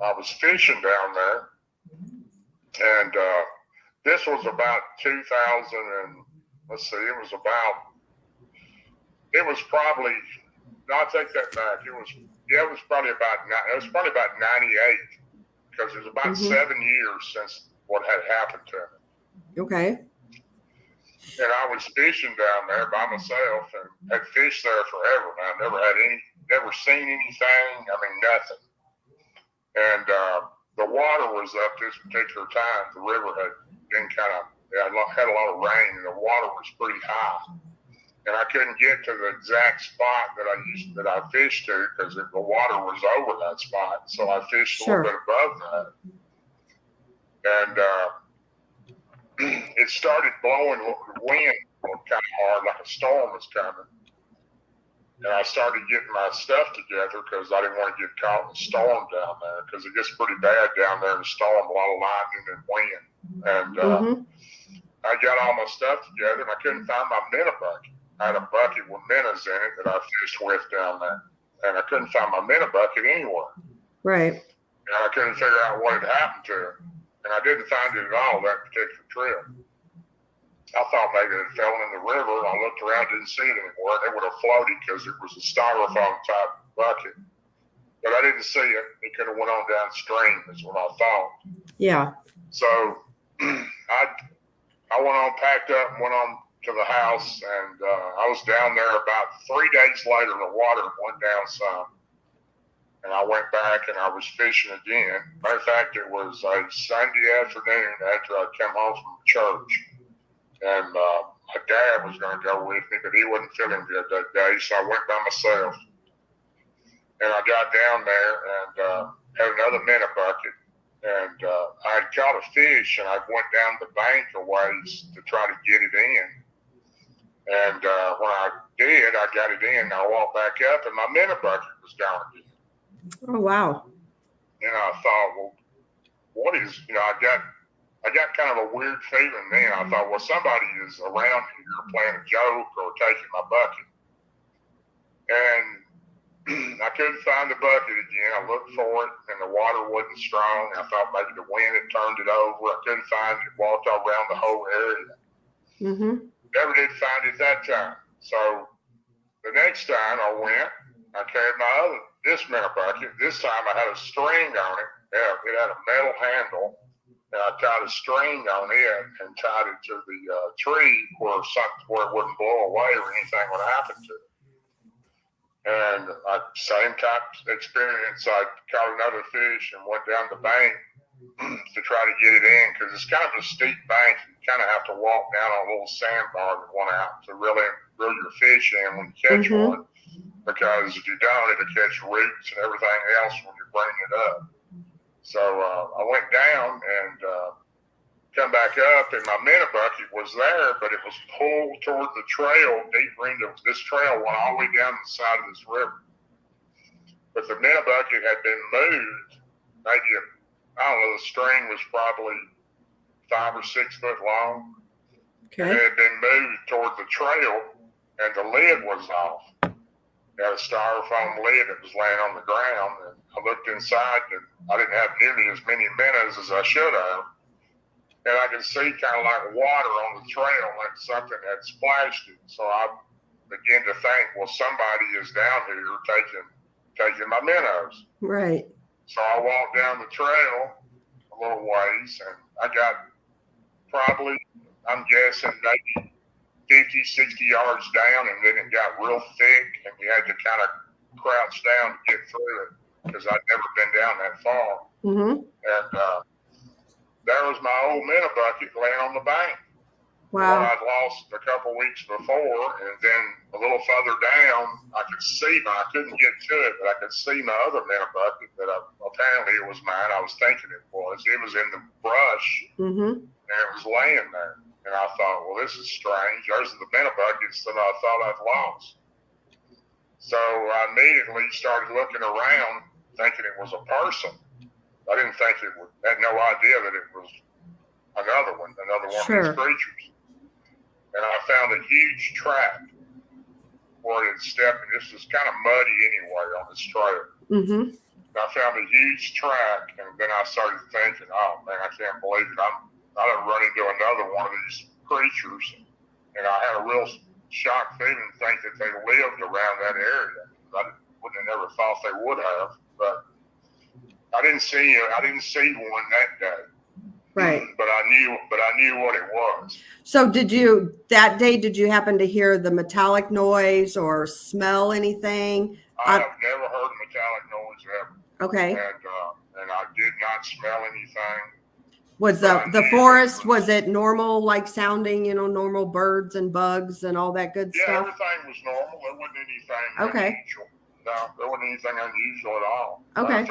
I was fishing down there, and this was about 2000, and let's see, it was probably, no, I take that back. It was probably about 98. Because it was about 7 years since what had happened to me. Okay. And I was fishing down there by myself and had fished there forever. And I never seen anything. I mean, nothing. And the water was up this particular time. The river had been had a lot of rain, and the water was pretty high. And I couldn't get to the exact spot that I fished to because the water was over that spot. So I fished a little bit above that. And it started blowing wind kind of hard, like a storm was coming. And I started getting my stuff together because I didn't want to get caught in the storm down there because it gets pretty bad down there in the storm, a lot of lightning and wind. And I got all my stuff together, and I couldn't find my minnow bucket. I had a bucket with minnows in it that I fished with down there, and I couldn't find my minnow bucket anywhere. Right. And I couldn't figure out what had happened to it, and I didn't find it at all that particular trip. I thought maybe it fell in the river, and I looked around, didn't see it anymore, and it would have floated because it was a styrofoam type bucket. But I didn't see it. It could have went on downstream, is what I thought. Yeah. So I went on, packed up, and went on to the house, and I was down there about 3 days later. The water went down some, and I went back and I was fishing again. Matter of fact, it was a Sunday afternoon after I come home from church, and my dad was going to go with me, but he wasn't feeling good that day, so I went by myself. And I got down there and had another minnow bucket, and I had caught a fish, and I went down the bank a ways to try to get it in. And when I did, I got it in, and I walked back up, and my minnow bucket was gone again. Oh, wow. And I thought, well, what is, I got kind of a weird feeling then. I thought, well, somebody is around here playing a joke or taking my bucket. And I couldn't find the bucket again. I looked for it, and the water wasn't strong. I thought maybe the wind had turned it over. I couldn't find it. Walked all around the whole area. Mm-hmm. Never did find it that time. So the next time I went, I carried this minnow bucket. This time I had a string on it. Yeah, it had a metal handle. And I tied a string on it and tied it to the tree where it wouldn't blow away or anything would happen to it. And same type of experience. I caught another fish and went down the bank to try to get it in because it's kind of a steep bank. You kind of have to walk down on a little sandbar that went out to really reel your fish in when you catch one. Because if you don't, it'll catch roots and everything else when you're bringing it up. So I went down and come back up, and my minnow bucket was there, but it was pulled toward the trail deeper into this trail, went all the way down the side of this river. But the minnow bucket had been moved. Maybe I don't know. The string was probably 5 or 6 foot long. Okay. And it had been moved toward the trail, and the lid was off. It had a styrofoam lid that was laying on the ground, and I looked inside, and I didn't have nearly as many minnows as I should have. And I could see kind of like water on the trail, like something had splashed it. So I began to think, well, somebody is down here taking my minnows. Right. So I walked down the trail a little ways, and I got probably, I'm guessing, maybe 50, 60 yards down, and then it got real thick, and you had to kind of crouch down to get through it because I'd never been down that far. Mm-hmm. And there was my old minnow bucket laying on the bank. Wow. I'd lost a couple weeks before, and then a little further down, I couldn't get to it, but I could see my other minnow bucket that apparently it was mine. I was thinking it was. It was in the brush, Mm-hmm. and it was laying there. And I thought, well, this is strange. Those are the minnow buckets that I thought I'd lost. So I immediately started looking around, thinking it was a person. I didn't think had no idea that it was another one of these creatures. And I found a huge track where it had stepped, and this was kind of muddy anyway on this trail. Mm-hmm. And I found a huge track, and then I started thinking, oh man, I can't believe it. I done run into another one of these creatures, and I had a real shock feeling to think that they lived around that area. I wouldn't have never thought they would have, but I didn't see one that day. Right. But I knew what it was. So did you happen to hear the metallic noise or smell anything? I have never heard a metallic noise ever. Okay. And I did not smell anything. Was the forest, was it normal, like sounding, normal birds and bugs and all that good stuff? Yeah, everything was normal. There wasn't anything unusual. No, there wasn't anything unusual at all. Okay.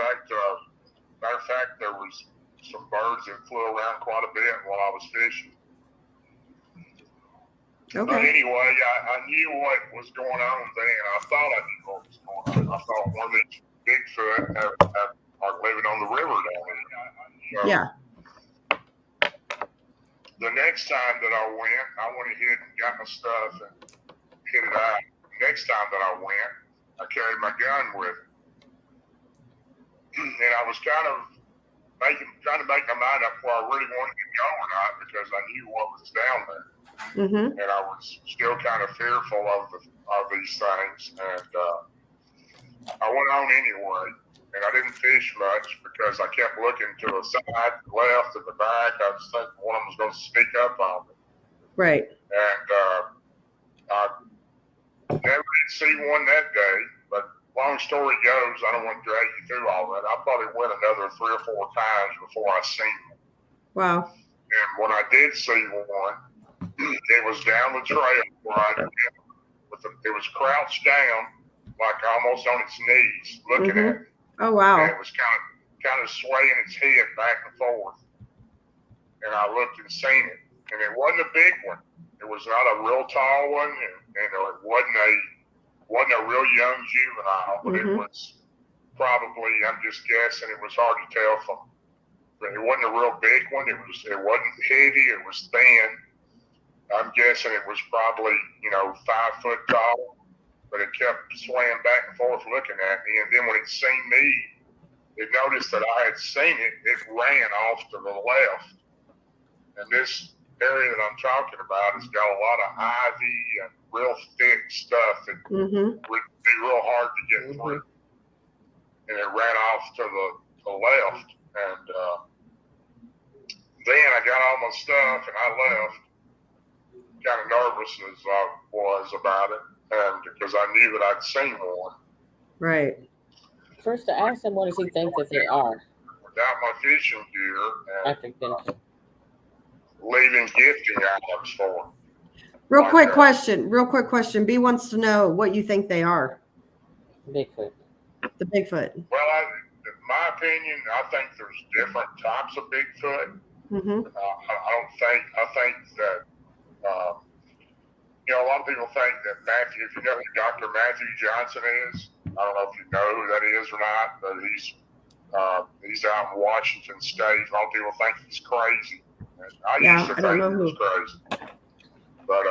Matter of fact, there was some birds that flew around quite a bit while I was fishing. Okay. But anyway, I knew what was going on then. I thought I knew what was going on. I thought one of these Bigfoot are living on the river down there. So, yeah. The next time that I went ahead and got my stuff and hit it out. Next time that I went, I carried my gun with me. And I was trying to make my mind up where I really wanted to go or not because I knew what was down there. Mm-hmm. And I was still kind of fearful of these things. And I went on anyway. And I didn't fish much because I kept looking to the side, the left, and the back. I was thinking one of them was going to sneak up on me. Right. And I never did see one that day. But long story goes, I don't want to drag you through all that. I probably went another 3 or 4 times before I seen one. Wow. And when I did see one, it was down the trail where it was crouched down, like almost on its knees, looking at me. Oh, wow. And it was kind of swaying its head back and forth. And I looked and seen it. And it wasn't a big one. It was not a real tall one. And it wasn't a real young juvenile, but it was probably, I'm just guessing, it was hard to tell from. But it wasn't a real big one. It wasn't heavy. It was thin. I'm guessing it was probably, 5 foot tall. but it kept swaying back and forth looking at me. And then when it seen me, it noticed that I had seen it. It ran off to the left. And this area that I'm talking about has got a lot of ivy and real thick stuff that would be real hard to get through. And it ran off to the left. And then I got all my stuff and I left, kind of nervous as I was about it, and because I knew that I'd seen one. Right. First, to ask him, what does he think that they are? Without my fishing gear and I think that. leaving gifting items for him. Real quick question. B wants to know what you think they are. Bigfoot. The Bigfoot. Well, in my opinion, I think there's different types of Bigfoot. I think that, a lot of people think that Matthew, if you know who Dr. Matthew Johnson is, I don't know if you know who that is or not, but he's out in Washington State. A lot of people think he's crazy. And I used to think he was crazy. But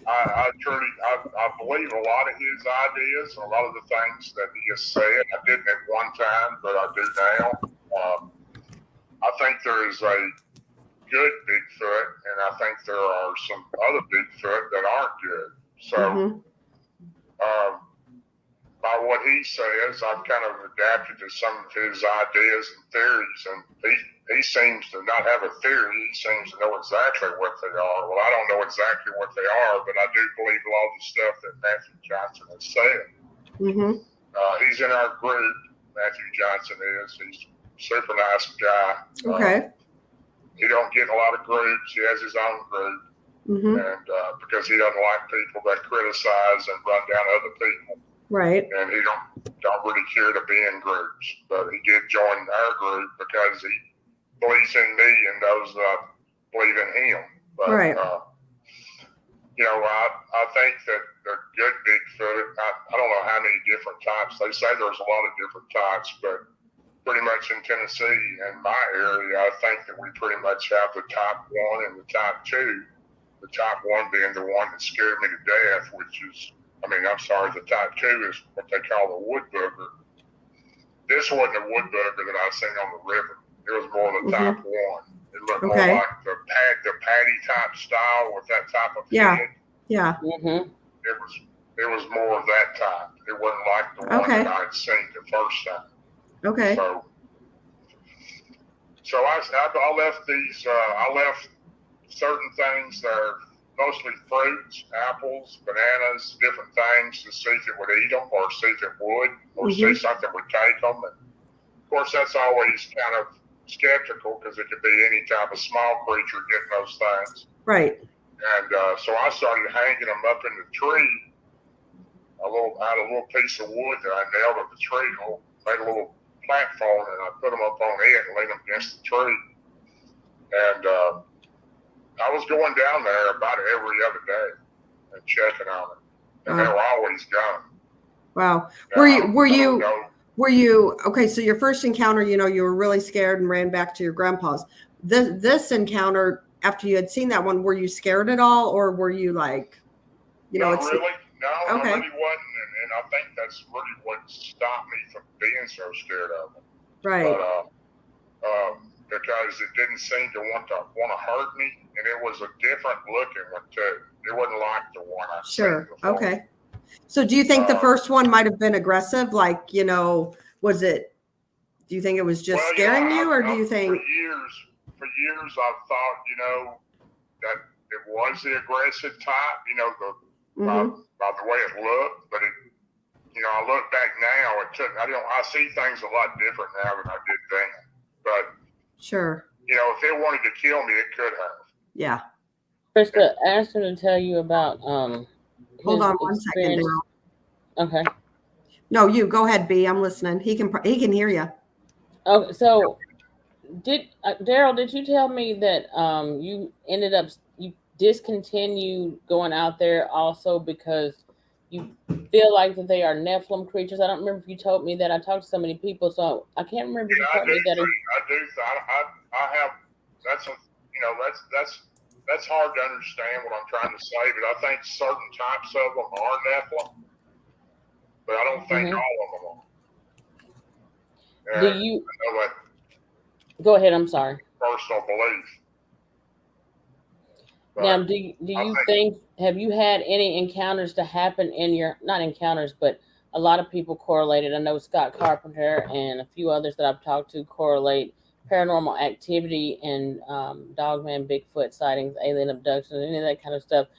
I believe a lot of his ideas and a lot of the things that he has said. I didn't at one time, but I do now. I think there is a good Bigfoot, and I think there are some other Bigfoot that aren't good. So, by what he says, I've kind of adapted to some of his ideas and theories, and he seems to not have a theory. He seems to know exactly what they are. Well, I don't know exactly what they are, but I do believe a lot of the stuff that Matthew Johnson has said. He's in our group. Matthew Johnson is. He's a super nice guy. Okay. He don't get in a lot of groups. He has his own group. And because he doesn't like people that criticize and run down other people. Right. And he don't really care to be in groups. But he did join our group because he believes in me and those that believe in him. But, right. I think that the good Bigfoot, I don't know how many different types. They say there's a lot of different types, but pretty much in Tennessee and my area, I think that we pretty much have the type 1 and the type 2. The type 1 being the one that scared me to death, which is, the type 2 is what they call the wood booger. This wasn't a wood booger that I seen on the river. It was more the type 1. It looked more like the patty type style with that type of head. Yeah. It was more of that type. It wasn't like the one that I'd seen the first time. Okay. So I left these. I left certain things that are mostly fruits, apples, bananas, different things to see if it would eat them or see if it would or see something would take them. And of course, that's always kind of skeptical because it could be any type of small creature getting those things. Right. And so I started hanging them up in the tree. I had a little piece of wood that I nailed at the tree, made a little platform, and I put them up on it and laid them against the tree. And I was going down there about every other day and checking on it, and they were always gone. Wow. Were you okay? So your first encounter, you were really scared and ran back to your grandpa's. This encounter, after you had seen that one, were you scared at all, or were you like, Not really. No, I really wasn't, and I think that's really what stopped me from being so scared of them. Right. But, because it didn't seem to want to hurt me, and it was a different looking one too. It wasn't like the one I seen before. Okay. So do you think the first one might have been aggressive? Like, was it? Do you think it was just scaring you, or do you think? For years, I've thought, that it was the aggressive type. By the way it looked, but I look back now. I see things a lot different now than I did then. But sure, if it wanted to kill me, it could have. Yeah. Krista, ask him to tell you about Hold on one second. Okay. No, you go ahead, B. I'm listening. He can hear you. Okay, so Darrell, did you tell me that you ended up discontinued going out there also because you feel like that they are Nephilim creatures? I don't remember if you told me that. I talked to so many people, so I can't remember if you told me that. I do. I have. That's that's hard to understand what I'm trying to say, but I think certain types of them are Nephilim, but I don't think all of them are. Do And you I know that go ahead? I'm sorry. personal belief. But Now, do you think, have you had any encounters to happen in your, not encounters, but a lot of people correlated. I know Scott Carpenter and a few others that I've talked to correlate paranormal activity and Dogman, Bigfoot sightings, alien abductions, any of that kind of stuff.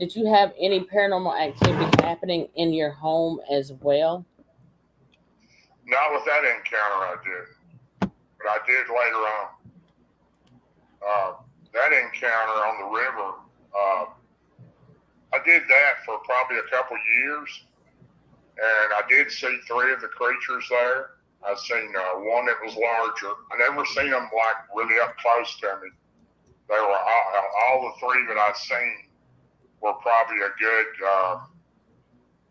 Did you have any paranormal activity happening in your home as well? not with that encounter I did, but I did later on. That encounter on the river, I did that for probably a couple years, and I did see 3 of the creatures there. I seen one that was larger. I never seen them like really up close to me. They were all the 3 that I seen were probably a good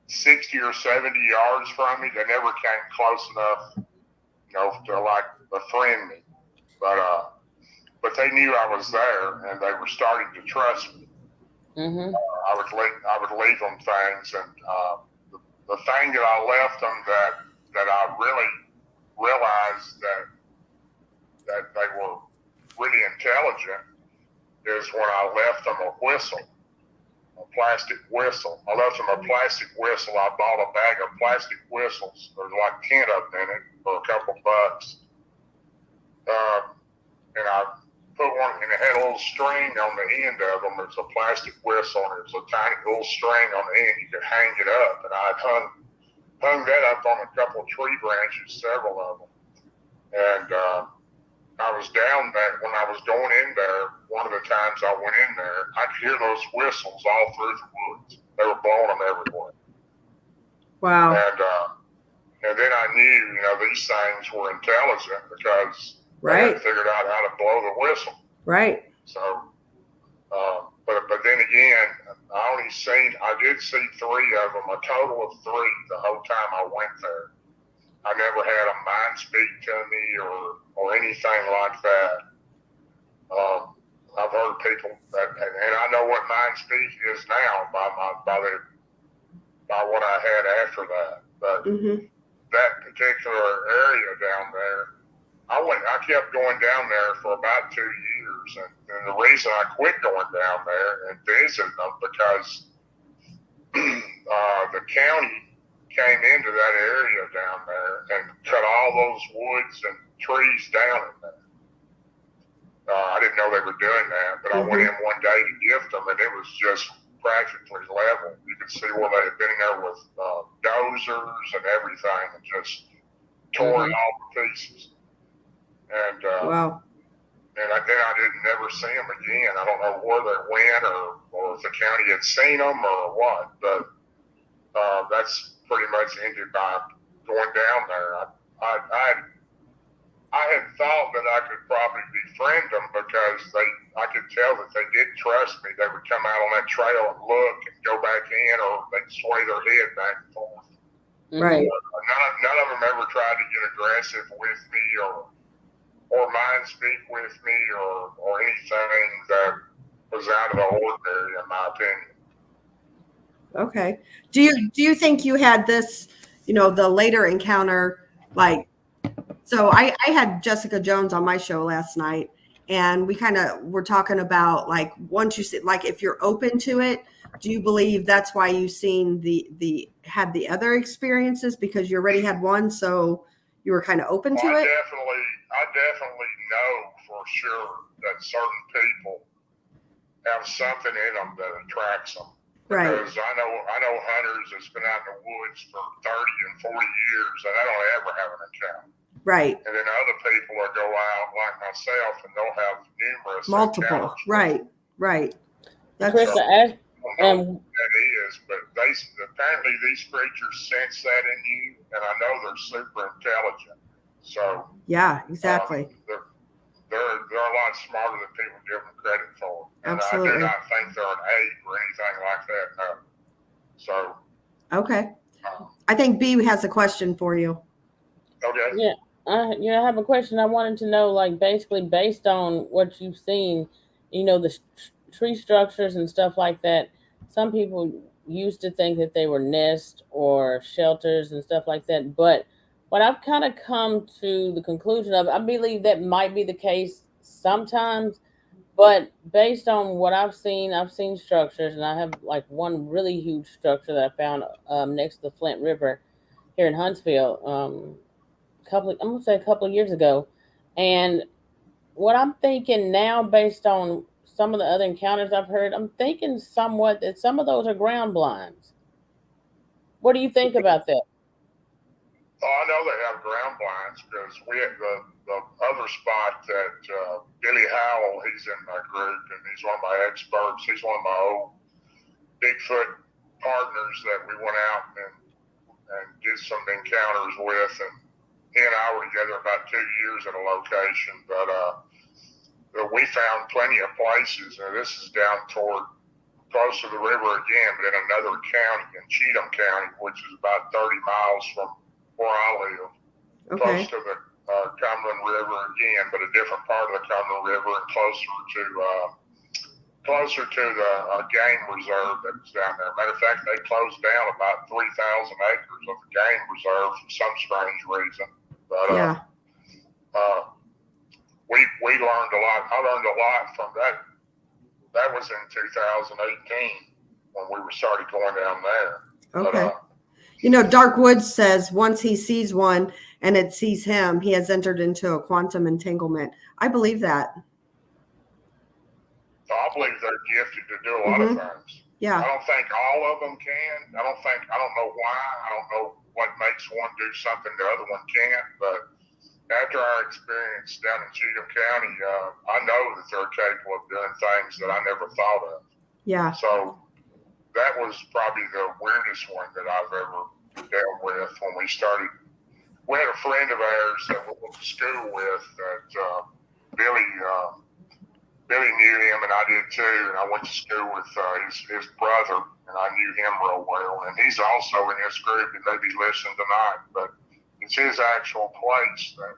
60 or 70 yards from me. They never came close enough, to like befriend me. But they knew I was there, and they were starting to trust me. Mm-hmm. I would leave them things, and the thing that I left them that I really realized that they were really intelligent is when I left them a whistle, a plastic whistle. I left them a plastic whistle. I bought a bag of plastic whistles. There's like 10 of them in it for a couple bucks. And I put one, and it had a little string on the end of them. It's a plastic whistle, and it's a tiny little string on the end. You could hang it up, and I hung that up on a couple of tree branches, several of them. And I was down there when I was going in there. One of the times I went in there, I could hear those whistles all through the woods. They were blowing them everywhere. Wow. And then I knew, these things were intelligent because Right. they figured out how to blow the whistle. Right. So, but then again, I did see 3 of them, a total of 3 the whole time I went there. I never had a mind speak to me or anything like that. I've heard people and I know what mind speak is now by what I had after that. But that particular area down there, I kept going down there for about 2 years, and the reason I quit going down there and visiting them because the county came into that area down there and cut all those woods and trees down in there. I didn't know they were doing that, but I went in one day to gift them, and it was just practically level. You could see where they had been in there with dozers and everything, and just tore it all to pieces. And Wow. And then I didn't never see them again. I don't know where they went or if the county had seen them or what, but that's pretty much ended by going down there. I had thought that I could probably befriend them because I could tell that they did trust me. They would come out on that trail and look and go back in, or they'd sway their head back and forth. Right. None of them ever tried to get aggressive with me or mind speak with me or anything that was out of the ordinary, in my opinion. Okay. Do you think you had this, the later encounter, like, so I had Jessica Jones on my show last night, and we kind of were talking about, like, once you see, like, if you're open to it, do you believe that's why you seen had the other experiences because you already had one, so you were kind of open to it? I definitely know for sure that certain people have something in them that attracts them. Right. Because I know hunters that's been out in the woods for 30 and 40 years, and they don't ever have an encounter. Right. And then other people will go out like myself, and they'll have numerous multiple. encounters. Right. That's Krista, I don't know what that is, but apparently these creatures sense that in you, and I know they're super intelligent. So yeah, exactly. They're a lot smarter than people give them credit for. And Absolutely. I do not think they're an ape or anything like that. No. So. Okay. I think B has a question for you. Okay. Yeah. I have a question. I wanted to know, like, basically based on what you've seen, the tree structures and stuff like that, some people used to think that they were nests or shelters and stuff like that. But what I've kind of come to the conclusion of, I believe that might be the case sometimes, but based on what I've seen structures, and I have like one really huge structure that I found next to the Flint River here in Huntsville. I'm gonna say a couple of years ago, and what I'm thinking now, based on some of the other encounters I've heard, I'm thinking somewhat that some of those are ground blinds. What do you think about that? Oh, I know they have ground blinds because we had the other spot that Billy Howell, he's in my group and he's one of my experts. He's one of my old Bigfoot partners that we went out and did some encounters with, and he and I were together about 2 years at a location, but we found plenty of places. And this is down toward close to the river again, but in another county, in Cheatham County, which is about 30 miles from where I live, Okay. close to the Cumberland River again, but a different part of the Cumberland River and closer to the game reserve that was down there. Matter of fact, they closed down about 3,000 acres of the game reserve for some strange reason. But we learned a lot. I learned a lot from that. That was in 2018 when we started going down there. Okay. But, you know, Dark Woods says once he sees one and it sees him, he has entered into a quantum entanglement. I believe that. I believe they're gifted to do a lot of things. Yeah. I don't think all of them can. I don't know why. I don't know what makes one do something the other one can't. But after our experience down in Cheatham County, I know that they're capable of doing things that I never thought of. Yeah. So that was probably the weirdest one that I've ever dealt with when we started. We had a friend of ours that we went to school with that Billy knew him and I did too. And I went to school with his brother and I knew him real well. And he's also in this group and maybe listening tonight, but it's his actual place. That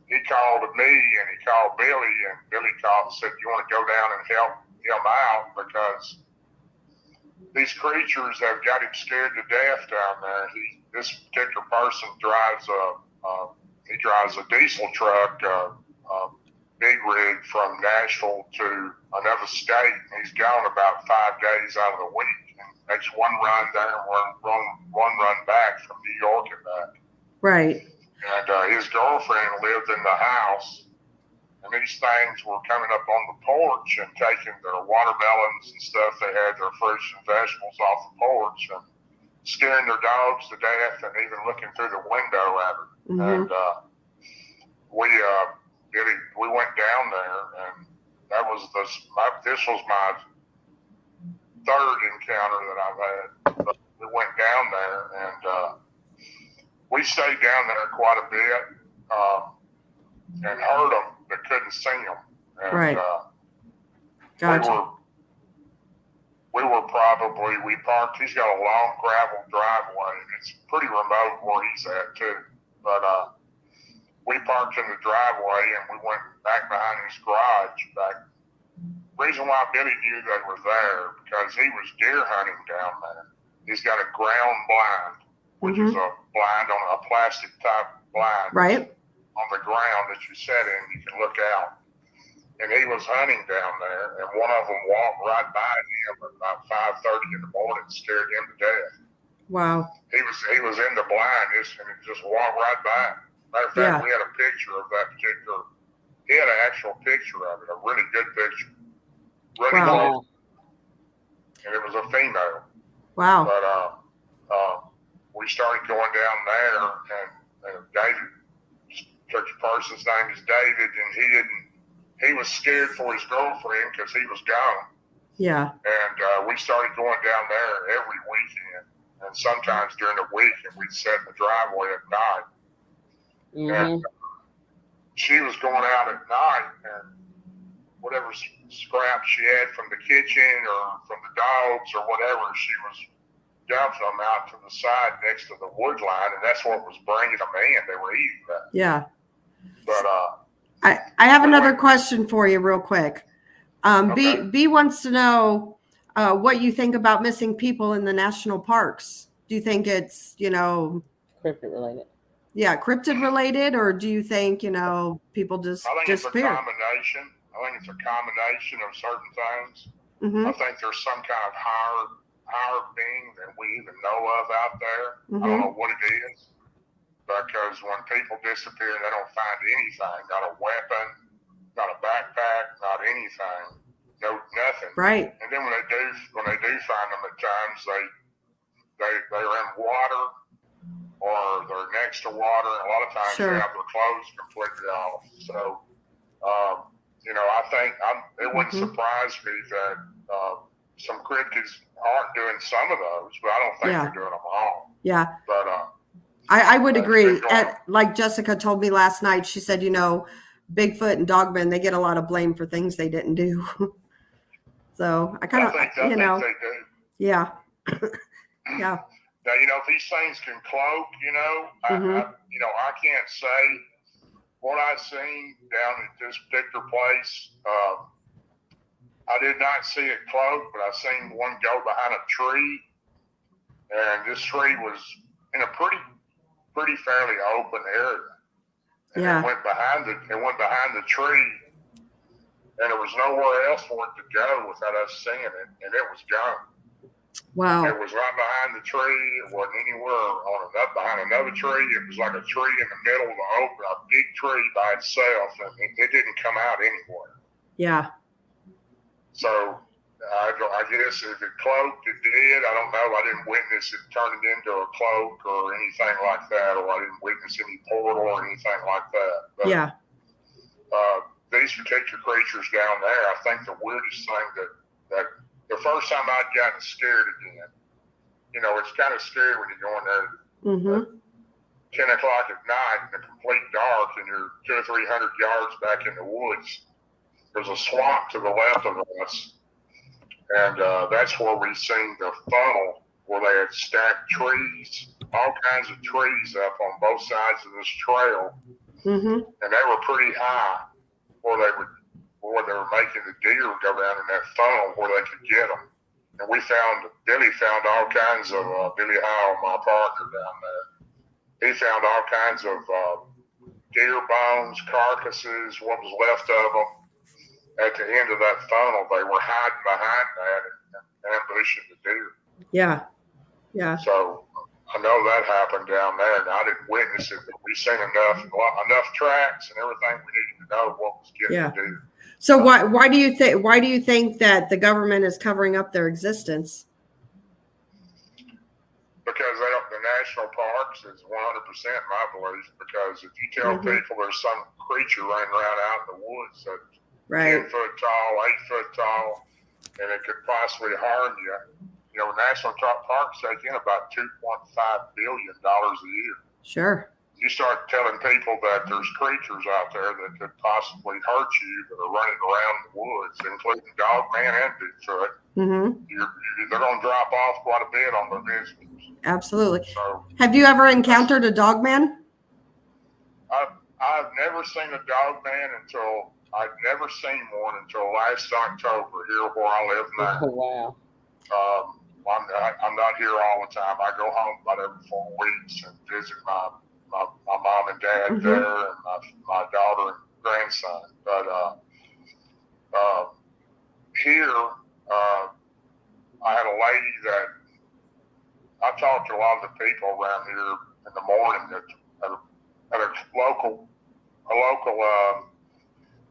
he called me and he called Billy, and Billy called and said, "You want to go down and help him out because these creatures have got him scared to death down there." This particular person drives a diesel truck, big rig from Nashville to another state, and he's gone about 5 days out of the week and makes one run there and one run back from New York and back. Right. And his girlfriend lived in the house, and these things were coming up on the porch and taking their watermelons and stuff. They had their fruits and vegetables off the porch and scaring their dogs to death and even looking through the window at her. And we went down there, and that was this was my third encounter that I've had. But we went down there, and we stayed down there quite a bit and heard them, but couldn't see them. And, right. Gotcha. We parked. He's got a long gravel driveway, and it's pretty remote where he's at too. But we parked in the driveway, and we went back behind his garage. Reason why Billy knew they were there because he was deer hunting down there. He's got a ground blind, which is a blind on a plastic type blind, right, on the ground that you sit in. You can look out. And he was hunting down there, and one of them walked right by him at about 5:30 in the morning, scared him to death. Wow. He was in the blind, and it just walked right by. Matter of fact, we had a picture of that particular. He had an actual picture of it, a really good picture. Really wow. close. And it was a female. Wow. But we started going down there, and David, the person's name is David, and he was scared for his girlfriend because he was gone. Yeah. And we started going down there every weekend, and sometimes during the week, and we'd sit in the driveway at night. And she was going out at night, and whatever scraps she had from the kitchen or from the dogs or whatever, she was dumping them out to the side next to the wood line, and that's what was bringing them in. They were eating that. Yeah. But I have another question for you real quick. Okay. B wants to know what you think about missing people in the national parks. Do you think it's, Cryptid related. yeah, cryptid related, or do you think, people just I think disappear? it's a combination. I think it's a combination of certain things. Mm-hmm. I think there's some kind of higher being that we even know of out there. I don't know what it is, because when people disappear, they don't find anything, not a weapon, not a backpack, not anything, no nothing. Right. And then when they do find them, at times they're in water or they're next to water. A lot of times Sure. they have their clothes completely off. So, I think it wouldn't surprise me that some cryptids aren't doing some of those, but I don't think Yeah. they're doing them all. Yeah. But I would agree. going. Like Jessica told me last night, she said, Bigfoot and Dogman, they get a lot of blame for things they didn't do. So I kind of, I think they do. Yeah. Yeah. Now, these things can cloak, I can't say what I've seen down at this particular place. I did not see it cloak, but I seen one go behind a tree, and this tree was in a pretty fairly open area. And Yeah. it went behind the tree, and there was nowhere else for it to go without us seeing it, and it was gone. Wow. It was right behind the tree. It wasn't anywhere behind another tree. It was like a tree in the middle of the open, a big tree by itself, and it didn't come out anywhere. Yeah. So I guess if it cloaked, it did. I don't know. I didn't witness it turning into a cloak or anything like that, or I didn't witness any portal or anything like that. But, Yeah. these particular creatures down there, I think the weirdest thing that the first time I'd gotten scared again, it's kind of scary when you go in there at 10 o'clock at night in the complete dark and you're 200 or 300 yards back in the woods. There's a swamp to the left of us, and that's where we seen the funnel where they had stacked trees, all kinds of trees up on both sides of this trail, and they were pretty high where they were making the deer go down in that funnel where they could get them. And Billy found all kinds of, Billy Howell, my partner down there, he found all kinds of deer bones, carcasses, what was left of them. At the end of that funnel, they were hiding behind that and ambushing the deer. Yeah. Yeah. So I know that happened down there, and I didn't witness it, but we seen enough tracks and everything we needed to know what was getting the deer. So why do you think that the government is covering up their existence? Because the national parks is 100% my belief. Because if you tell people there's some creature running around out in the woods that's 10 foot tall, 8 foot tall, and it could possibly harm you, national parks take in about $2.5 billion a year. Sure. You start telling people that there's creatures out there that could possibly hurt you that are running around the woods, including Dogman and Bigfoot, they're going to drop off quite a bit on their visitors. Absolutely. So, have you ever encountered a Dogman? I've never seen a Dogman I'd never seen one until last October here where I live now. Oh, wow. I'm not here all the time. I go home about every 4 weeks and visit my mom and dad there, and my daughter and grandson. But here, I had a lady that I talked to a lot of the people around here in the morning at a local.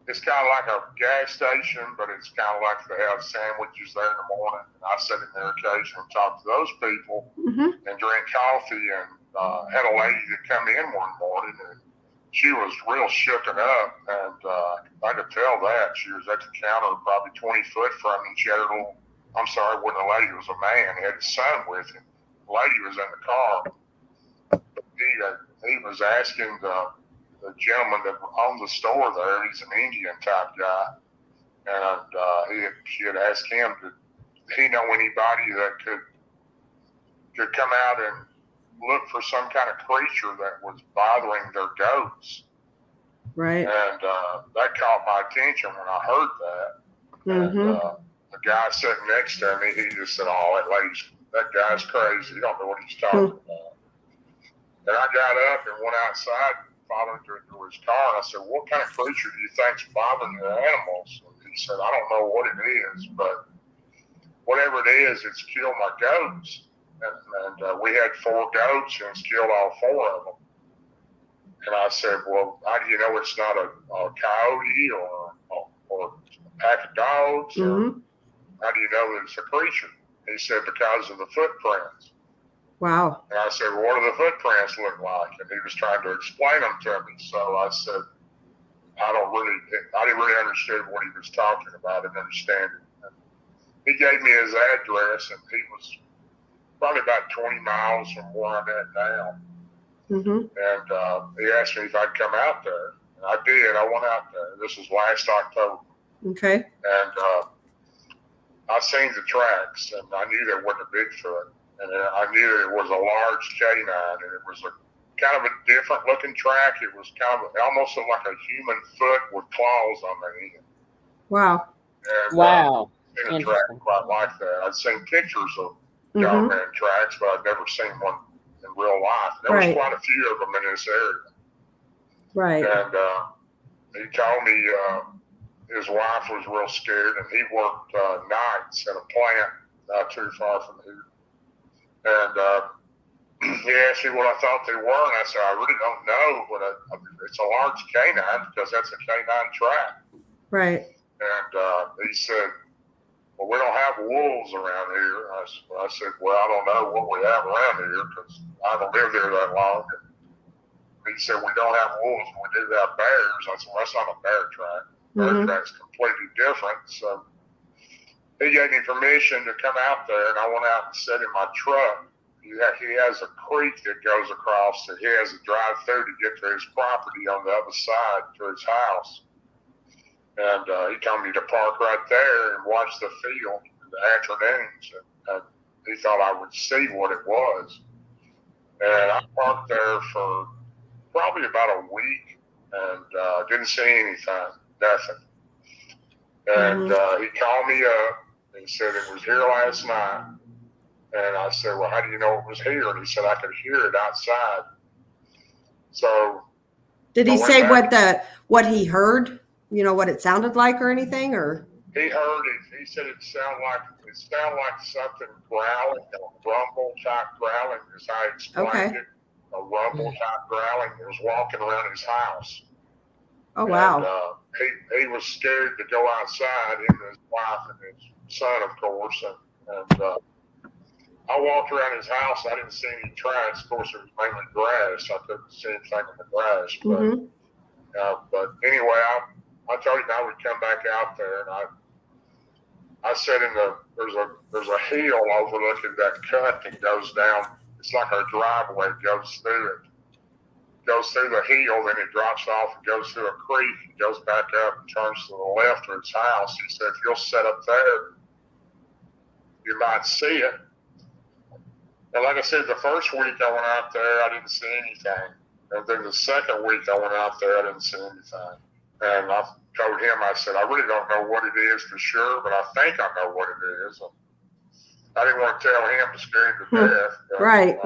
It's kind of like a gas station, but it's kind of like they have sandwiches there in the morning. And I sit in there occasionally and talk to those people and drink coffee. And had a lady that come in one morning, and she was real shooken up. And I could tell that. She was at the counter probably 20 foot from me. She had her little, I'm sorry, it wasn't a lady, it was a man. He had his son with him. The lady was in the car. He was asking the gentleman that owned the store there, he's an Indian type guy, and she had asked him, did he know anybody that could come out and look for some kind of creature that was bothering their goats? Right. And that caught my attention when I heard that. Mm-hmm. And the guy sitting next to me, he just said, "Oh, that guy's crazy. You don't know what he's talking about." And I got up and went outside and followed him to his car. And I said, "What kind of creature do you think's bothering your animals?" And he said, "I don't know what it is, but whatever it is, it's killed my goats." And we had 4 goats, and it's killed all 4 of them. And I said, "Well, how do you know it's not a coyote or a pack of dogs? Mm-hmm. How do you know it's a creature?" He said, "Because of the footprints." Wow. And I said, "Well, what do the footprints look like?" And he was trying to explain them to me. So I said, I didn't really understand what he was talking about. I didn't understand it. And he gave me his address, and he was probably about 20 miles from where I'm at now. Mm-hmm. And he asked me if I'd come out there. And I did. I went out there. This was last October. Okay. And I seen the tracks, and I knew there wasn't a Bigfoot. And I knew it was a large canine, and it was kind of a different looking track. It was it almost looked like a human foot with claws on the end. Wow. And, Wow. I'd seen a track quite like that. I'd seen pictures of dogman tracks, but I'd never seen one in real life. There was quite a few of them in this area. Right. And he told me his wife was real scared, and he worked nights at a plant not too far from here. And he asked me what I thought they were, and I said, "I really don't know, but it's a large canine because that's a canine track." Right. And he said, "Well, we don't have wolves around here." I said, "Well, I don't know what we have around here because I haven't lived there that long." And he said, "We don't have wolves, but we do have bears." I said, "Well, that's not a bear track. Bear track's completely different." So he gave me permission to come out there, and I went out and sat in my truck. He has a creek that goes across, and he has to drive through to get to his property on the other side to his house. And he told me to park right there and watch the field in the afternoons. And he thought I would see what it was. And I parked there for probably about a week and didn't see anything, nothing. And he called me up and said it was here last night. And I said, "Well, how do you know it was here?" And he said, "I could hear it outside." So did he say what he heard? You know, what it sounded like or anything? Or he heard it. He said it sounded like something growling, a rumble type growling, is how he explained it. A rumble type growling. It was walking around his house. Oh, wow. And he was scared to go outside, him and his wife and his son, of course. And I walked around his house. I didn't see any tracks. Of course, it was mainly grass. I couldn't see anything in the grass. But anyway, I told him I would come back out there, and I said there's a hill overlooking that cut that goes down. It's like a driveway goes through it. Goes through the hill, then it drops off and goes through a creek, and goes back up and turns to the left of his house. He said, "If you'll set up there, you might see it." And like I said, the first week I went out there, I didn't see anything. And then the second week I went out there, I didn't see anything. And I told him, I said, "I really don't know what it is for sure, but I think I know what it is." And I didn't want to tell him to scare him to death. But, right.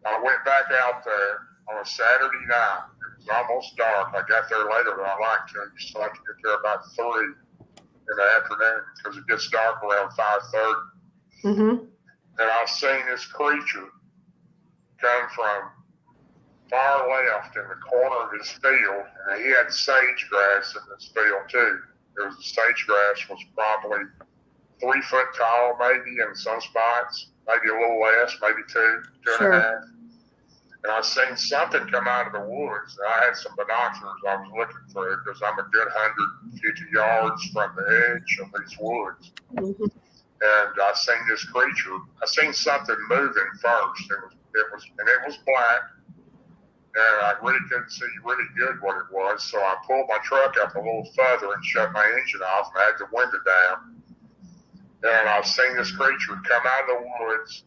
I went back out there on a Saturday night. It was almost dark. I got there later than I like to. So I like to get there about 3 in the afternoon because it gets dark around 5:30. And I seen this creature come from far left in the corner of his field, and he had sage grass in this field too. The sage grass was probably 3 foot tall, maybe in some spots, maybe a little less, maybe 2 and a half. And I seen something come out of the woods. And I had some binoculars I was looking through because I'm a good 150 yards from the edge of these woods. And I seen this creature. I seen something moving first. It was black. And I really couldn't see really good what it was. So I pulled my truck up a little further and shut my engine off and I had the window down. And I seen this creature come out of the woods,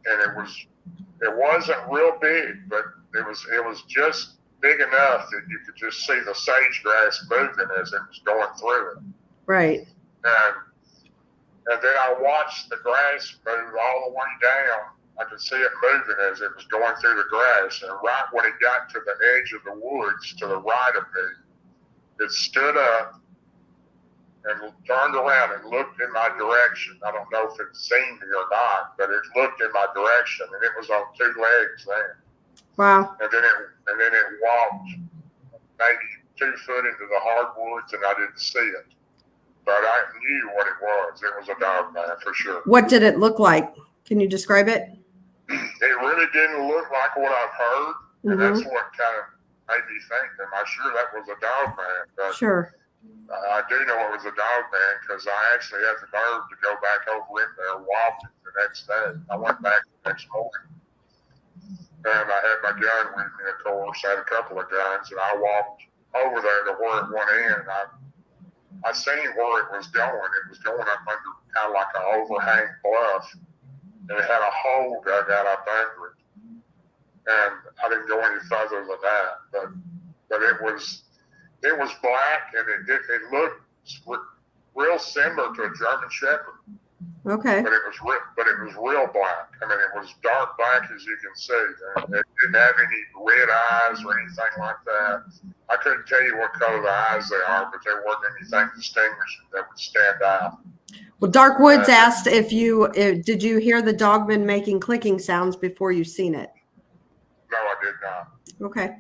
and it wasn't real big, but it was just big enough that you could just see the sage grass moving as it was going through it. Right. And then I watched the grass move all the way down. I could see it moving as it was going through the grass. And right when it got to the edge of the woods to the right of me, it stood up and turned around and looked in my direction. I don't know if it seen me or not, but it looked in my direction, and it was on two legs there. Wow. And then it walked maybe 2 foot into the hardwoods, and I didn't see it. But I knew what it was. It was a dogman for sure. What did it look like? Can you describe it? It really didn't look like what I've heard, and that's what kind of made me think, am I sure that was a dogman? But Sure. I do know it was a dogman because I actually had the nerve to go back over in there walking the next day. I went back the next morning, and I had my gun with me, of course. I had a couple of guns, and I walked over there to where it went in, and I seen where it was going. It was going up under kind of like an overhang bluff, and it had a hole dug out up under it. And I didn't go any further than that, but it was black, and it looked real similar to a German Shepherd. Okay. But it was real black. I mean, it was dark black, as you can see. And it didn't have any red eyes or anything like that. I couldn't tell you what color the eyes they are, but there wasn't anything distinguishing that would stand out. Well, Dark Woods asked did you hear the dogman making clicking sounds before you seen it? No, I did not. Okay.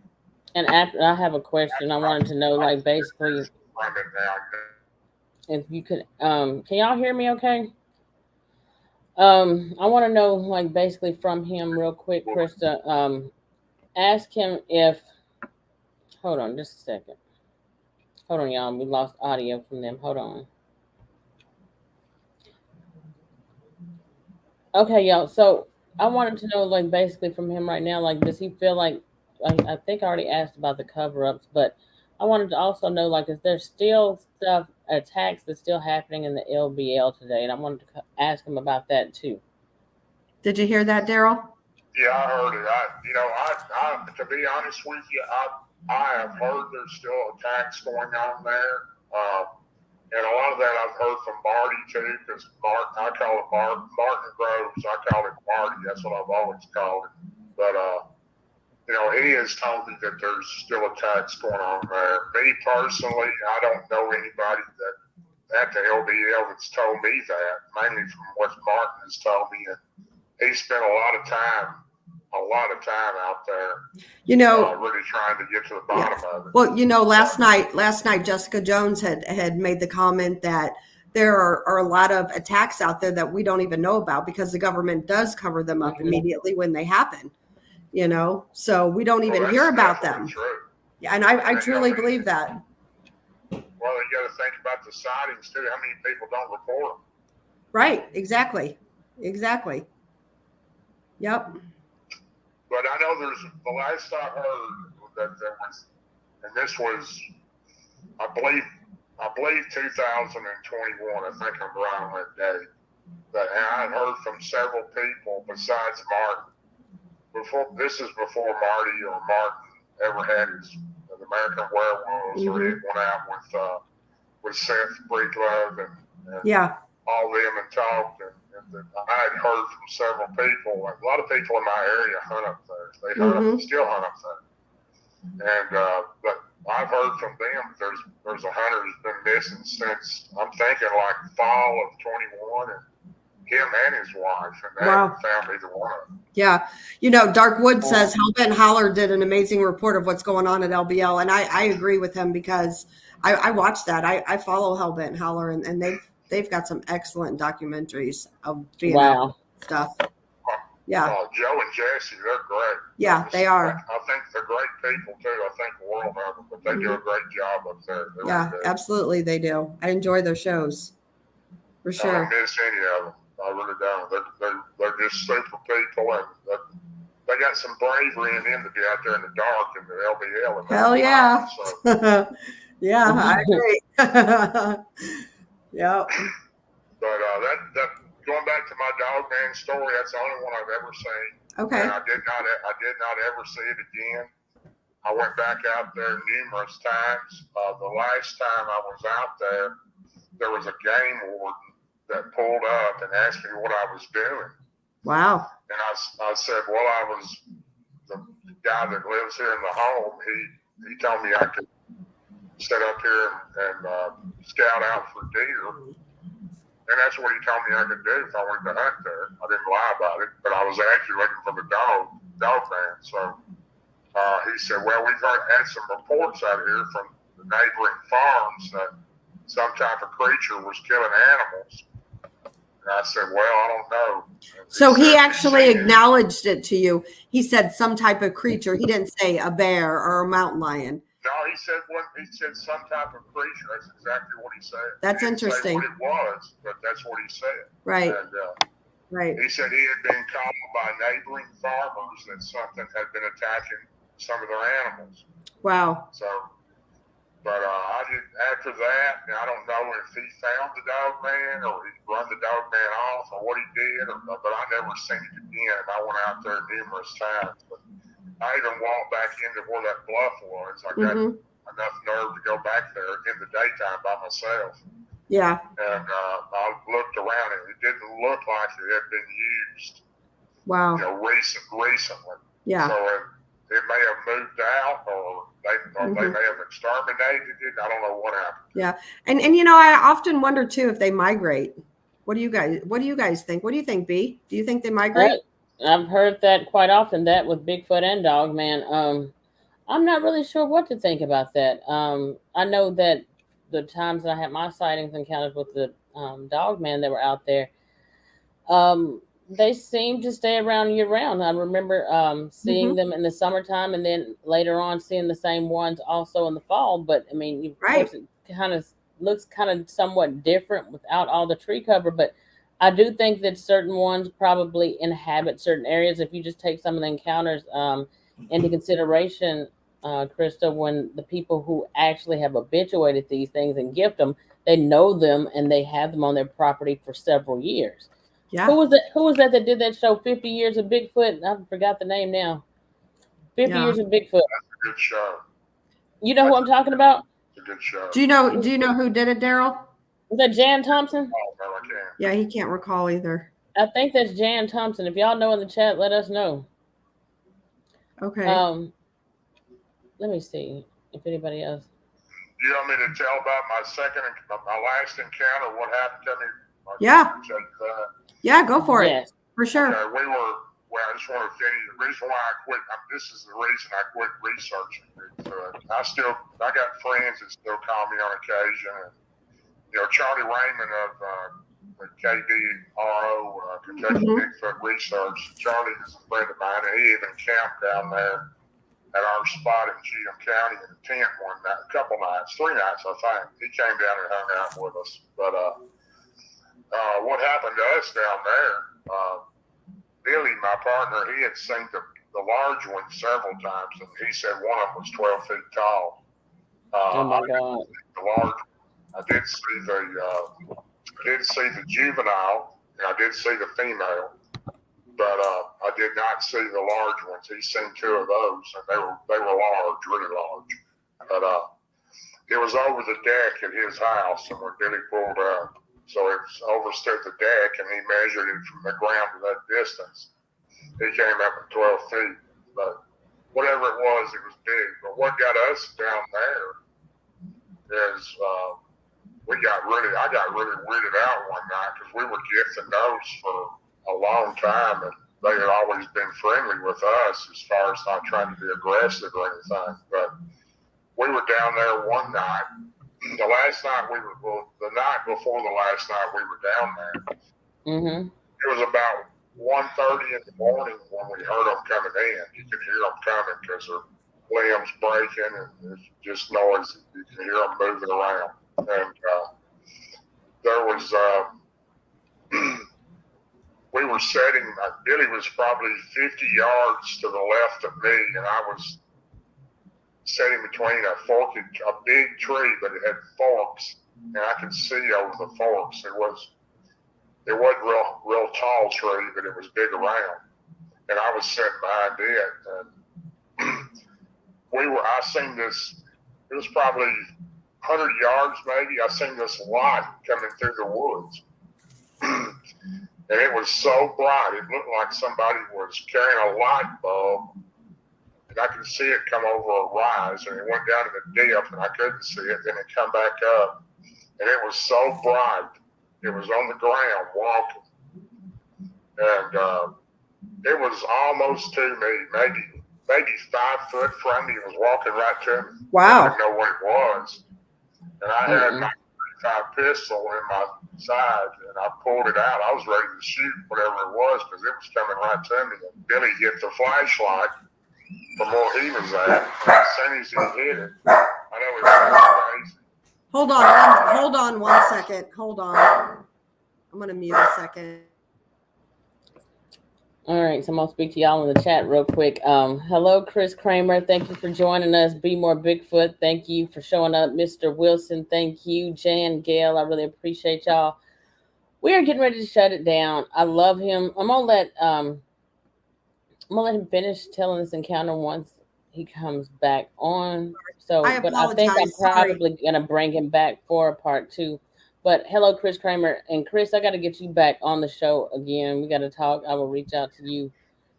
And after, I have a question. I wanted to know, like, basically, if you could, can y'all hear me okay? I want to know, like, basically from him real quick, Krista, ask him if, hold on just a second. Hold on, y'all. We lost audio from them. Hold on. Okay, y'all. So I wanted to know, like, basically from him right now, like, does he feel like, I think I already asked about the cover-ups, but I wanted to also know, like, is there still attacks that's still happening in the LBL today? And I wanted to ask him about that too. Did you hear that, Darrell? Yeah, I heard it. I to be honest with you, I have heard there's still attacks going on there. And a lot of that I've heard from Marty too, because I call it Martin Groves. I call it Marty. That's what I've always called it. But he has told me that there's still attacks going on there. Me personally, I don't know anybody that at the LBL that's told me that, mainly from what Martin has told me. And he spent a lot of time out there. Really trying to get to the bottom of it. Well, last night Jessica Jones had made the comment that there are a lot of attacks out there that we don't even know about because the government does cover them up immediately when they happen. So we don't even hear about them. True. Yeah, and I truly believe that. Well, you got to think about the sightings too. How many people don't report them? Right. Exactly. Yep. But I know the last I heard that there was, and this was, I believe 2021. I think I'm right on that day. But I had heard from several people besides Martin. This is before Marty or Martin ever had his the American Werewolves, or he went out with Seth Breedlove and all them and talked. And I had heard from several people. A lot of people in my area hunt up there. They hunt still hunt up there. And but I've heard from them there's a hunter who's been missing since, I'm thinking, like fall of 21, and him and his wife, and they haven't found either one of them. Yeah. Dark Wood says Hellbent Holler did an amazing report of what's going on at LBL. And I agree with him because I watched that. I follow Hellbent Holler, and they've got some excellent documentaries of DNA stuff. Yeah. Joe and Jesse, they're great. Yeah, they are. I think they're great people too. I think the world of them, but they do a great job up there. Absolutely they do. I enjoy their shows. For sure. I don't miss any of them. I really don't. They're just super people, and they got some bravery in them to be out there in the dark in the LBL. And hell yeah. So. Yeah, I agree. Yeah. But that going back to my dogman story, that's the only one I've ever seen. Okay. And I did not ever see it again. I went back out there numerous times. The last time I was out there, there was a game warden that pulled up and asked me what I was doing. Wow. And I said, well, I was the guy that lives here in the home. He told me I could sit up here and scout out for deer. And that's what he told me I could do if I wanted to hunt there. I didn't lie about it, but I was actually looking for the dogman. So he said, well, we've had some reports out here from the neighboring farms that some type of creature was killing animals. And I said, well, I don't know. So he actually acknowledged it to you. He said some type of creature. He didn't say a bear or a mountain lion. No, he said some type of creature. That's exactly what he said. That's he didn't interesting. say what it was, but that's what he said. Right. And, right. He said he had been called by neighboring farmers that something had been attacking some of their animals. Wow. So, but I didn't. After that, I don't know if he found the dogman or he run the dogman off or what he did, but I never seen it again. I went out there numerous times. But I even walked back into where that bluff was. I got enough nerve to go back there in the daytime by myself. Yeah. And I looked around and it didn't look like it had been used. Wow. Recently. Yeah. So it may have moved out or they may have exterminated it. I don't know what happened. Yeah. And I often wonder too if they migrate. What do you guys think? What do you think, B? Do you think they migrate? I've heard that quite often, that with Bigfoot and Dogman. I'm not really sure what to think about that. I know that the times that I had my sightings and encounters with the Dogman that were out there, they seem to stay around year round. I remember seeing them in the summertime, and then later on seeing the same ones also in the fall. But I mean, of course, it kind of looks kind of somewhat different without all the tree cover. But I do think that certain ones probably inhabit certain areas. If you just take some of the encounters into consideration, Krista, when the people who actually have habituated these things and gift them, they know them and they have them on their property for several years. Yeah. Who was that did that show, 50 Years of Bigfoot? I forgot the name now. 50 Years of Bigfoot. That's a good show. You know who I'm talking about? It's a good show. Do you know who did it, Darrell? Was that Jan Thompson? Oh, no, I can't. Yeah, he can't recall either. I think that's Jan Thompson. If y'all know in the chat, let us know. Okay. Let me see if anybody else. You want me to tell about my last encounter? What happened to me? Yeah. Yeah, go for it. Yes. For sure. Okay, I just want to finish. The reason why I quit, this is the reason I quit researching. I got friends that still call me on occasion. And, Charlie Raymond of KBRO, Kentucky Bigfoot Research. Charlie is a friend of mine, and he even camped down there at our spot in Cheatham County in a tent one night, a couple nights, 3 nights, I think. He came down and hung out with us. But what happened to us down there, Billy, my partner, he had seen the large one several times, and he said one of them was 12 feet tall. Oh my God. The large, I did see the juvenile, and I did see the female, but I did not see the large ones. He's seen 2 of those, and they were large, really large. But it was over the deck at his house, and when Billy pulled up, so it overstood the deck, and he measured it from the ground to that distance. He came up at 12 feet, but whatever it was big. But what got us down there is I got really weirded out one night because we were gifting those for a long time, and they had always been friendly with us as far as not trying to be aggressive or anything. But we were down there one night. The night before the last night we were down there. It was about 1:30 in the morning when we heard them coming in. You could hear them coming because their limbs breaking and there's just noise. You can hear them moving around. And there was, we were sitting, Billy was probably 50 yards to the left of me, and I was sitting between a big tree, but it had forks, and I could see over the forks. It wasn't real tall tree, but it was big around, and I was sitting behind it. And I seen this. It was probably 100 yards maybe, I seen this light coming through the woods. And it was so bright, it looked like somebody was carrying a light bulb. And I could see it come over a rise, and it went down to the depth, and I couldn't see it. Then it come back up, and it was so bright. It was on the ground walking. And it was almost to me, maybe 5 foot from me. It was walking right to me. Wow. I didn't know what it was. And I had my 35 pistol in my side, and I pulled it out. I was ready to shoot whatever it was because it was coming right to me. And Billy hit the flashlight from where he was at. And as soon as he hit it, I know it was crazy. Hold on 1 second. Hold on. I'm going to mute a second. All right, so I'm going to speak to y'all in the chat real quick. Hello, Chris Kramer. Thank you for joining us. Be More Bigfoot. Thank you for showing up. Mr. Wilson, thank you. Jan, Gail, I really appreciate y'all. We are getting ready to shut it down. I love him. I'm gonna let him finish telling this encounter once he comes back on. So, I but I think I'm apologize. Sorry. probably gonna bring him back for a part 2. But hello, Chris Kramer. And Chris, I got to get you back on the show again. We got to talk. I will reach out to you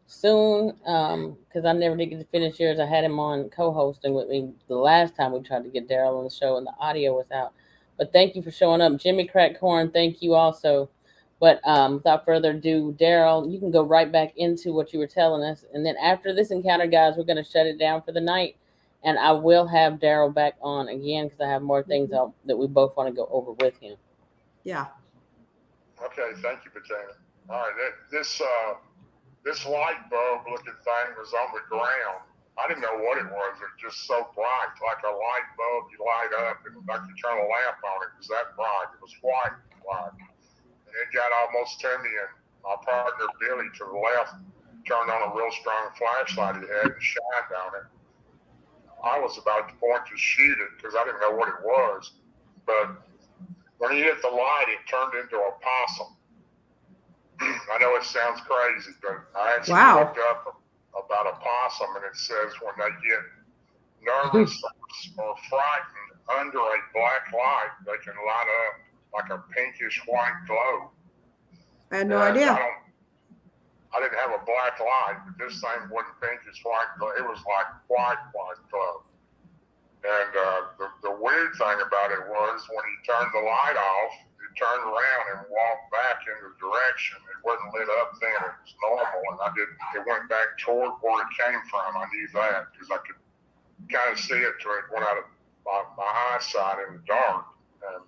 soon because I never did get to finish yours. I had him on co-hosting with me the last time we tried to get Darrell on the show and the audio was out. But thank you for showing up. Jimmy Crackhorn, thank you also. But without further ado, Darrell, you can go right back into what you were telling us. And then after this encounter, guys, we're going to shut it down for the night. And I will have Darrell back on again because I have more things that we both want to go over with him. Yeah. Okay, thank you, Bettina. All right, this light bulb looking thing was on the ground. I didn't know what it was. It was just so bright, like a light bulb you light up and like you turn a lamp on it. It was that bright. It was white. And it got almost to me, and my partner Billy to the left turned on a real strong flashlight he had and shined on it. I was about to point to shoot it because I didn't know what it was. But when he hit the light, it turned into a possum. I know it sounds crazy, but I actually looked up about a possum, and it says when they get nervous or frightened under a black light, they can light up like a pinkish white glow. I had no idea. I didn't have a black light, but this thing wasn't pinkish white glow. It was like white glow. And the weird thing about it was when he turned the light off, it turned around and walked back in the direction. It wasn't lit up then. It was normal. And it went back toward where it came from. I knew that because I could kind of see it till it went out of my eyesight in the dark. And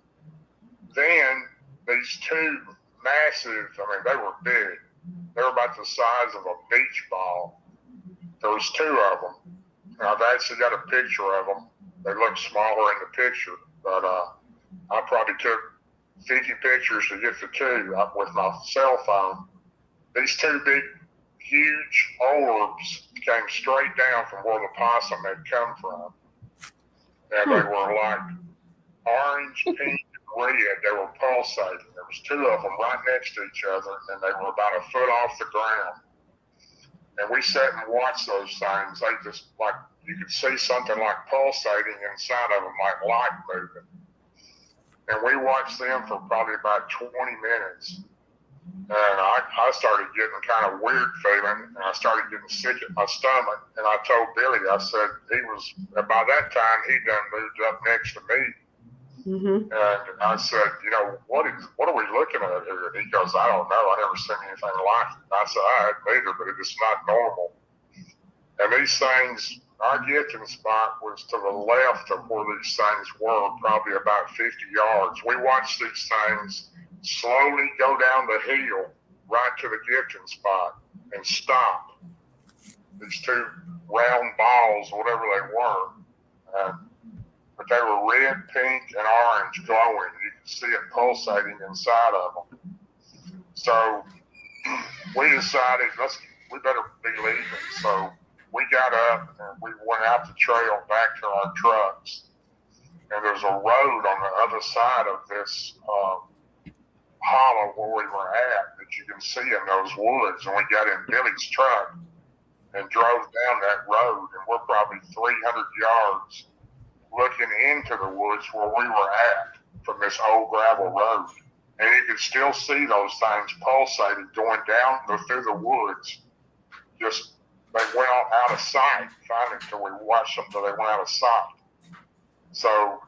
then these two massive, they were big. They were about the size of a beach ball. There was 2 of them. And I've actually got a picture of them. They look smaller in the picture, but I probably took 50 pictures to get the 2 with my cell phone. These 2 big, huge orbs came straight down from where the possum had come from. And they were like orange, pink, and red. They were pulsating. There was 2 of them right next to each other, and they were about a foot off the ground. And we sat and watched those things. They just like, you could see something like pulsating inside of them, like light moving. And we watched them for probably about 20 minutes. And I started getting kind of weird feeling, and I started getting sick at my stomach. And I told Billy, I said, by that time, he done moved up next to me. Mm-hmm. And I said, what are we looking at here? And he goes, I don't know. I never seen anything like it. And I said, I hadn't either, but it's not normal. And these things, our gifting spot was to the left of where these things were, probably about 50 yards. We watched these things slowly go down the hill right to the gifting spot and stop. These 2 round balls, whatever they were. But they were red, pink, and orange glowing. You could see it pulsating inside of them. So we decided, we better be leaving. So we got up and we went out the trail back to our trucks. And there's a road on the other side of this hollow where we were at that you can see in those woods. And we got in Billy's truck and drove down that road. And we're probably 300 yards looking into the woods where we were at from this old gravel road. And you could still see those things pulsating going down through the woods. Just, they went out of sight, finally, until we watched them till they went out of sight. So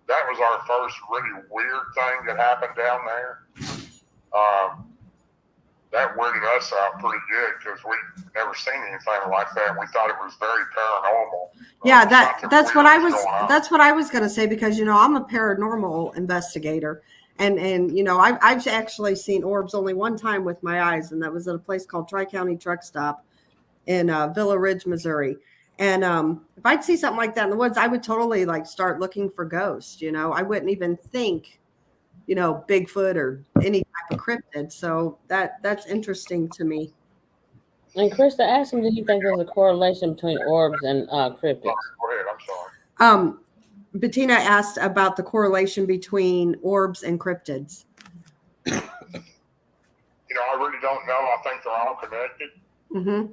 that was our first really weird thing that happened down there. That weirded us out pretty good because we'd never seen anything like that. And we thought it was very paranormal. Yeah, that's what I was going to say, because, you know, I'm a paranormal investigator, and you know, I've actually seen orbs only one time with my eyes, and that was at a place called Tri-County Truck Stop in Villa Ridge, Missouri. And if I'd see something like that in the woods, I would totally like start looking for ghosts. You know, I wouldn't even think, you know, Bigfoot or any type of cryptid. So that's interesting to me. And Krista asked him, do you think there's a correlation between orbs and cryptids? Go ahead, I'm sorry. Bettina asked about the correlation between orbs and cryptids. You know, I really don't know. I think they're all connected. Mm-hmm.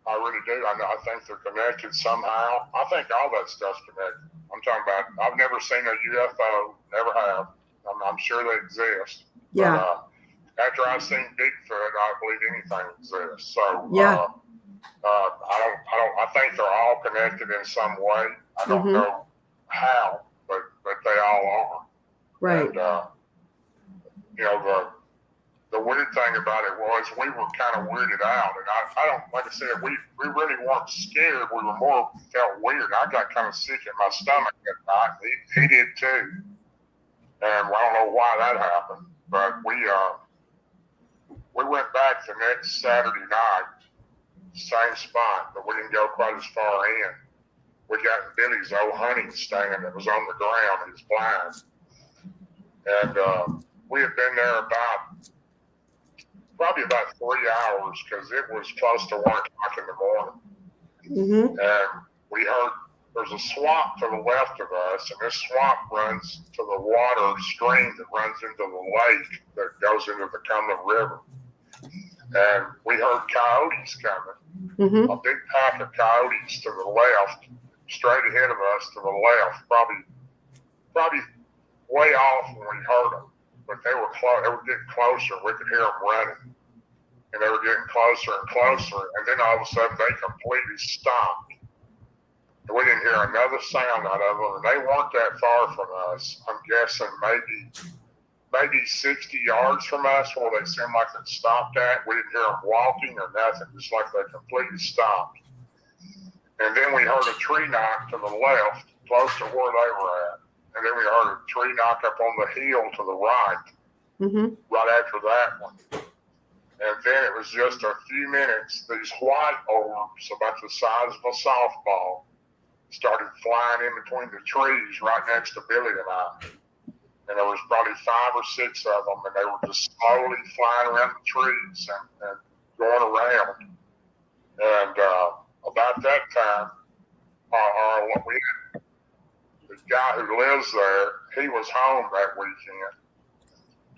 I really do. I think they're connected somehow. I think all that stuff's connected. I'm talking about, I've never seen a UFO, never have. I'm sure they exist. Yeah. But after I've seen Bigfoot, I believe anything exists. So yeah. I think they're all connected in some way. I don't know how, but they all are. Right. And, you know, the weird thing about it was we were kind of weirded out, and I don't, like I said, we really weren't scared. We were more felt weird. I got kind of sick in my stomach that night. He did too, and I don't know why that happened, but we went back the next Saturday night, same spot, but we didn't go quite as far in. We got Billy's old hunting stand that was on the ground. He was blind, and we had been there probably about 3 hours, because it was close to 1 o'clock in the morning. Mm-hmm. And we heard there's a swamp to the left of us, and this swamp runs to the water stream that runs into the lake that goes into the Cumberland River. And we heard coyotes coming, a big pack of coyotes to the left, straight ahead of us to the left, probably way off when we heard them. But they were getting closer. We could hear them running, and they were getting closer and closer. And then all of a sudden, they completely stopped. And we didn't hear another sound out of them. And they weren't that far from us. I'm guessing maybe 60 yards from us, where they seemed like they stopped at. We didn't hear them walking or nothing. Just like they completely stopped. And then we heard a tree knock to the left, close to where they were at. And then we heard a tree knock up on the hill to the right, right after that one. And then it was just a few minutes, these white orbs about the size of a softball started flying in between the trees right next to Billy and I. And there was probably 5 or 6 of them, and they were just slowly flying around the trees and going around. And about that time, the guy who lives there, he was home that weekend.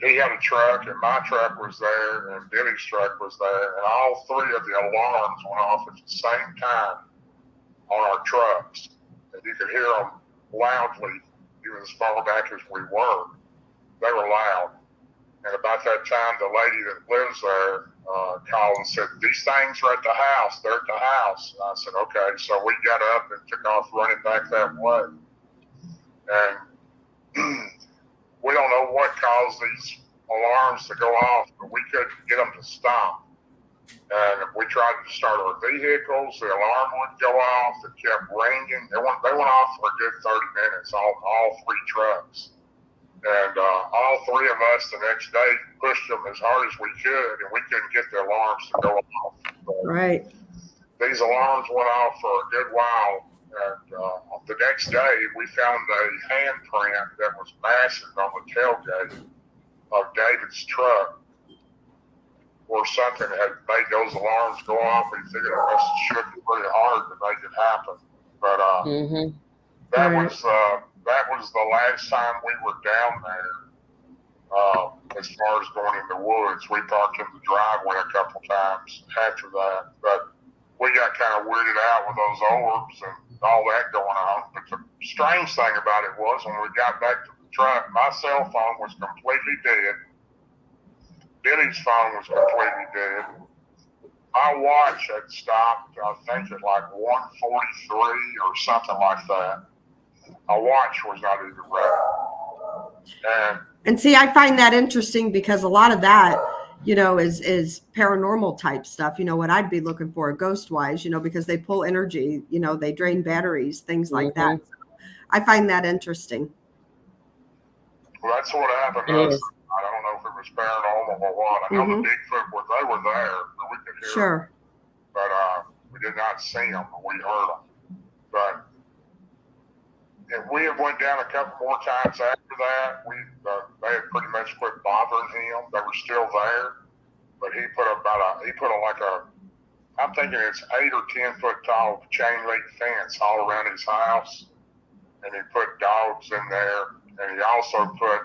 He had a truck, and my truck was there, and Billy's truck was there, and all 3 of the alarms went off at the same time on our trucks. And you could hear them loudly, even as far back as we were. They were loud. And about that time, the lady that lives there called and said, "These things are at the house. They're at the house." And I said, "Okay." So we got up and took off running back that way. And we don't know what caused these alarms to go off, but we couldn't get them to stop. And if we tried to start our vehicles, the alarm wouldn't go off. It kept ringing. They went off for a good 30 minutes, all 3 trucks. And all 3 of us the next day pushed them as hard as we could, and we couldn't get the alarms to go off. So right. These alarms went off for a good while. And the next day, we found a handprint that was massive on the tailgate of David's truck, where something had made those alarms go off. We figured it must have shook it pretty hard to make it happen. But that was the last time we were down there. As far as going in the woods, we parked in the driveway a couple times after that. But we got kind of weirded out with those orbs, and all that going on. But the strange thing about it was when we got back to the truck, my cell phone was completely dead. Billy's phone was completely dead. My watch had stopped, I think at like 1:43 or something like that. My watch was not even ready. And see, I find that interesting because a lot of that, is paranormal type stuff. What I'd be looking for ghost wise, because they pull energy, they drain batteries, things like that. So I find that interesting. Well, that's what happened to us. I don't know if it was paranormal or what. I know the Bigfoot they were there, and we could hear them, but we did not see them, but we heard them. But if we had went down a couple more times after that, they had pretty much quit bothering him. They were still there, but he put I'm thinking it's 8 or 10 foot tall chain link fence all around his house, and he put dogs in there, and he also put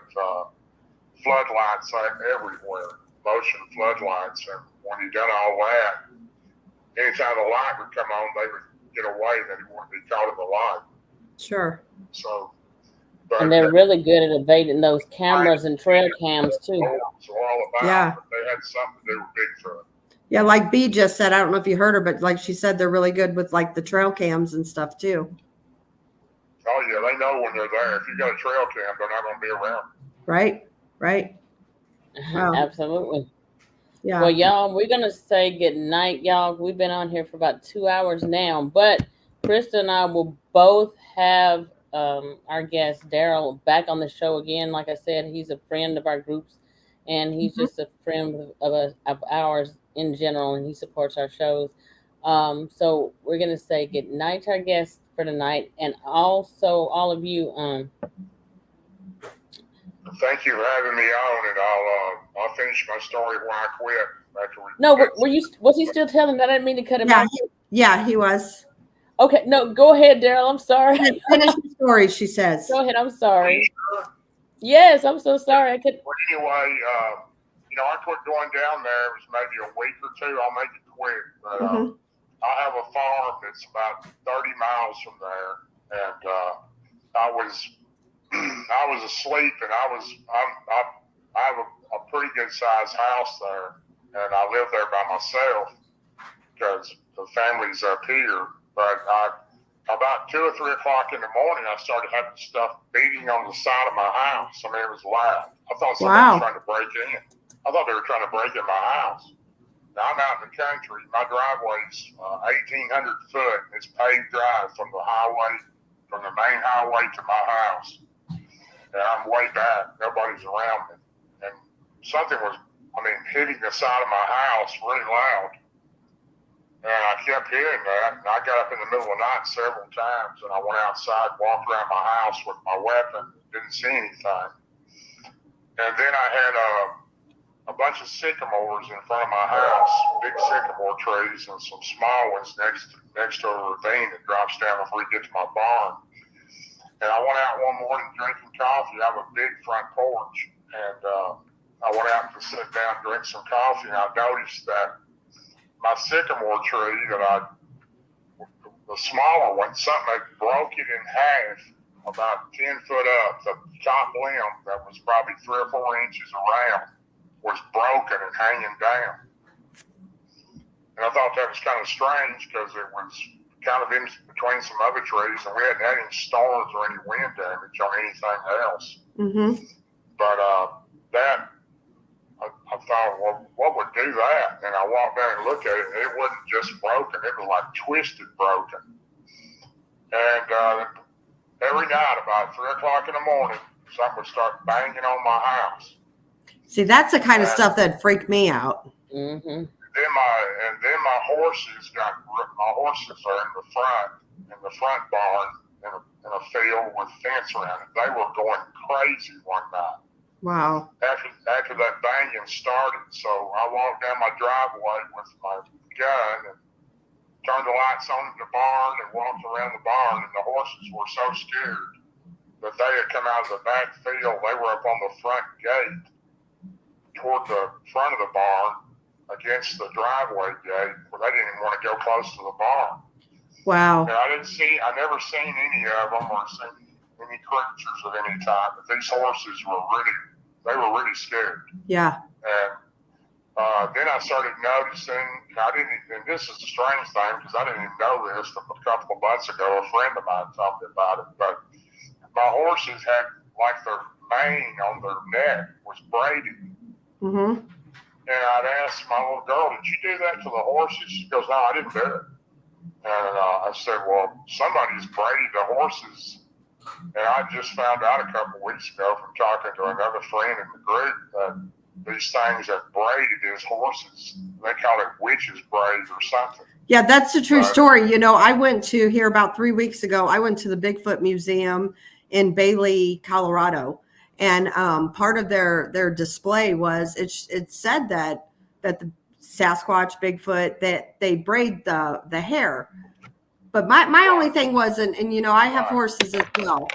floodlights everywhere, motion floodlights. And when he done all that, anytime the light would come on, they would get away. Then he wouldn't be caught in the light. Sure. So, and they're really good at evading those cameras and trail cams too. So all about yeah. They had something to do with Bigfoot. Yeah, like B just said, I don't know if you heard her, but like she said, they're really good with like the trail cams and stuff too. Oh yeah, they know when they're there. If you got a trail cam, they're not going to be around. Right. Wow. Absolutely. Yeah. Well, y'all, we're going to say good night, y'all. We've been on here for about 2 hours now, but Krista and I will both have our guest, Darrell, back on the show again. Like I said, he's a friend of our groups, and he's just a friend of ours in general, and he supports our shows. So we're going to say good night to our guest for tonight, and also all of you. Thank you for having me on, and I'll finish my story when I quit. Was he still telling that? I didn't mean to cut him off. Yeah, he was. Okay, no, go ahead, Darrell. I'm sorry. Finish the story, she says. Go ahead. I'm sorry. Sure? Yes, I'm so sorry. I could. Well, anyway, I quit going down there. It was maybe a week or two. I'll make it quick. But I have a farm that's about 30 miles from there, and I was asleep, and I have a pretty good sized house there, and I live there by myself because the family's up here. But about 2 or 3 o'clock in the morning, I started having stuff beating on the side of my house. I mean, it was loud. I thought somebody was trying to break in. I thought they were trying to break in my house. Now, I'm out in the country. My driveway's 1,800 foot. It's paved drive from the main highway to my house. And I'm way back. Nobody's around me. And something was, hitting the side of my house really loud. And I kept hearing that. And I got up in the middle of the night several times. And I went outside, walked around my house with my weapon. Didn't see anything. And then I had a bunch of sycamores in front of my house, big sycamore trees, and some small ones next to a ravine that drops down before you get to my barn. And I went out one morning drinking coffee. I have a big front porch, and I went out to sit down, drink some coffee, and I noticed that my sycamore tree the smaller one, something had broke it in half about 10 foot up. The top limb that was probably 3 or 4 inches around was broken and hanging down. And I thought that was kind of strange because it was kind of in between some other trees, and we hadn't had any storms or any wind damage on anything else. But I thought, well, what would do that? And I walked down and looked at it, and it wasn't just broken. It was like twisted broken. And every night about 3 o'clock in the morning, something would start banging on my house. See, that's the kind of stuff that freaked me out. Then my horses are in the front barn in a field with fence around it. They were going crazy one night. Wow. After that banging started, so I walked down my driveway with my gun and turned the lights on in the barn and walked around the barn, and the horses were so scared that they had come out of the back field. They were up on the front gate toward the front of the barn against the driveway gate, where they didn't even want to go close to the barn. Wow. And I never seen any of them or seen any creatures of any type. But these horses they were really scared. Yeah. And then I started noticing, and this is a strange thing because I didn't even know this a couple of months ago. A friend of mine told me about it. But my horses had like their mane on their neck was braided. Mm-hmm. And I'd asked my little girl, "Did you do that to the horses?" She goes, "No, I didn't do it." And I said, "Well, somebody's braided the horses." And I just found out a couple of weeks ago from talking to another friend in the group that these things are braided as horses. They call it witch's braid or something. Yeah, that's a true story. You know, I went to here about 3 weeks ago. I went to the Bigfoot Museum in Bailey, Colorado. And part of their display was it said that the Sasquatch, Bigfoot, that they braid the hair. But my only thing was, and you know, I have horses as well.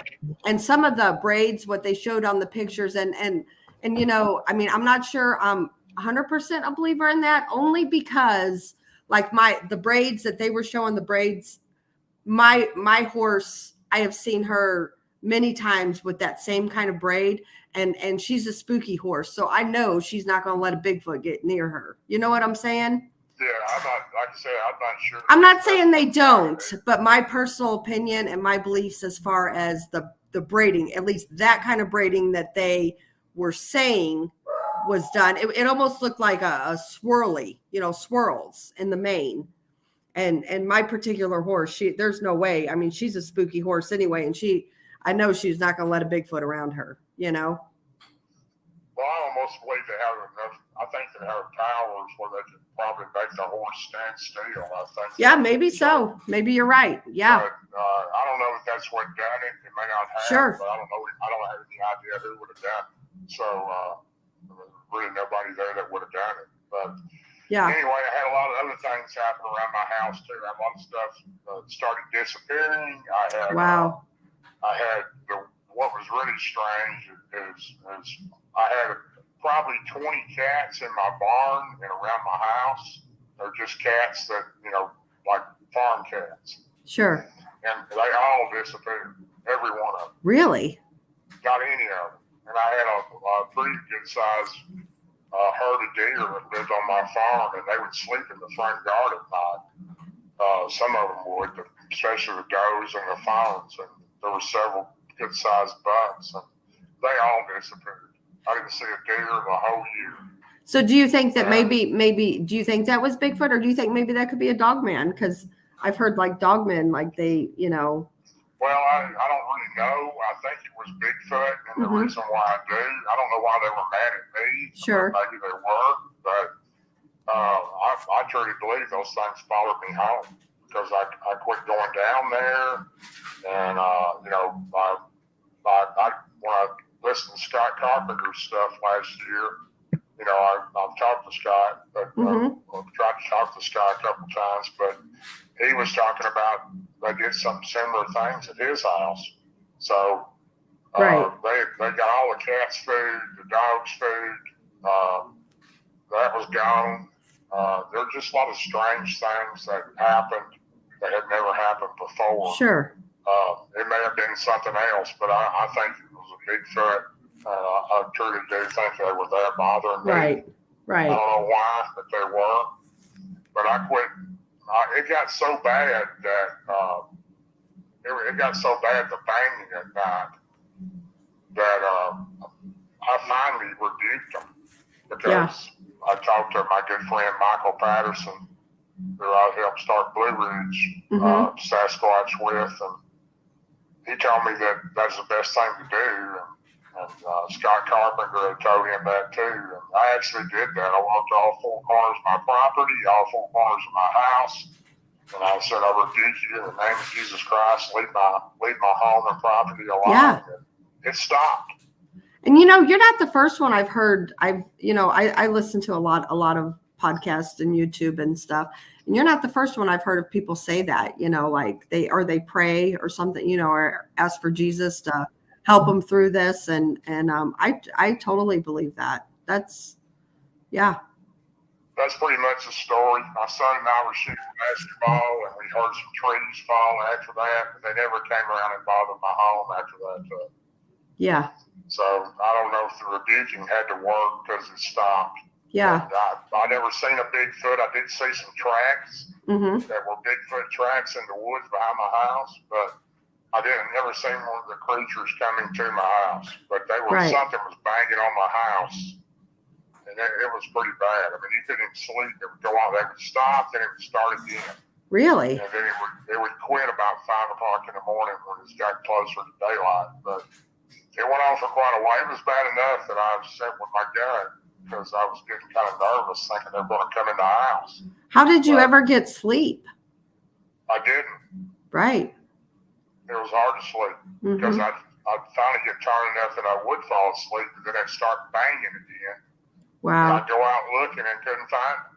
And some of the braids, what they showed on the pictures, and you know, I mean, I'm not sure I'm 100% a believer in that, only because like the braids that they were showing, the braids, my horse, I have seen her many times with that same kind of braid, and she's a spooky horse, so I know she's not going to let a Bigfoot get near her. You know what I'm saying? Yeah, I'm not, like I said, I'm not sure. I'm not saying they don't, but my personal opinion and my beliefs as far as the braiding, at least that kind of braiding that they were saying was done, it almost looked like a swirly, you know, swirls in the mane. And my particular horse, there's no way. I mean, she's a spooky horse anyway, and I know she's not going to let a Bigfoot around her, you know? Well, I almost believe they have enough. I think they have powers where they can probably make the horse stand still. I think. Yeah, maybe so. Maybe you're right. Yeah. But I don't know if that's what done it. It may not have. Sure. But I don't know. I don't have any idea who would have done it. So really nobody there that would have done it. But yeah. Anyway, I had a lot of other things happen around my house too. I had a lot of stuff started disappearing. Wow. What was really strange is I had probably 20 cats in my barn and around my house. They're just cats that, you know, like farm cats. Sure. And they all disappeared, every one of them. Really? Not any of them. And I had a pretty good sized herd of deer that lived on my farm, and they would sleep in the front yard at night. Some of them would, especially the does and the fawns, and there were several good sized bucks, and they all disappeared. I didn't see a deer the whole year. So do you think that maybe do you think that was Bigfoot, or do you think maybe that could be a Dogman? Because I've heard like Dogmen, like they, you know. Well, I don't really know. I think it was Bigfoot, and the reason why I don't know why they were mad at me. Sure. Maybe they were, but I truly believe those things followed me home because I quit going down there, and you know, when I listened to Scott Carpenter's stuff last year, you know, I've talked to Scott, but I've tried to talk to Scott a couple times, but he was talking about they did some similar things at his house. So right. They got all the cats' food, the dogs' food, that was gone. There were just a lot of strange things that happened that had never happened before. Sure. It may have been something else, but I think it was a Bigfoot. I truly do think they were there bothering me. Right. I don't know why, but they were. But I quit. It got so bad that it got so bad the banging at night that I finally rebuked them because I talked to my good friend Michael Patterson, who I helped start Blue Ridge Sasquatch with, and he told me that that's the best thing to do. And Scott Carpenter had told him that too. And I actually did that. I walked all four corners of my property, all four corners of my house, and I said, I rebuke you in the name of Jesus Christ. Leave my home and property alone. Yeah. And it stopped. And you know, you're not the first one I've heard. I listen to a lot of podcasts and YouTube and stuff. And you're not the first one I've heard of people say that, you know, like they pray or something, you know, or ask for Jesus to help them through this. And I totally believe that. That's, yeah. that's pretty much the story. My son and I were shooting basketball, and we heard some trees fall after that, but they never came around and bothered my home after that. Yeah. So I don't know if the rebuking had to work because it stopped. Yeah. I never seen a Bigfoot. I did see some tracks that were Bigfoot tracks in the woods behind my house, but I never seen one of the creatures coming to my house. But something was banging on my house. And it was pretty bad. I mean, you couldn't even sleep. It would go on. They would stop, then it would start again. Really? And then it would quit about 5 o'clock in the morning when it got closer to daylight. But it went on for quite a while. It was bad enough that I sat with my gun because I was getting kind of nervous, thinking they were going to come in the house. How did you ever get sleep? I didn't. Right. It was hard to sleep because I'd finally get tired enough that I would fall asleep, and then I'd start banging again. Wow. And I'd go out looking and couldn't find it.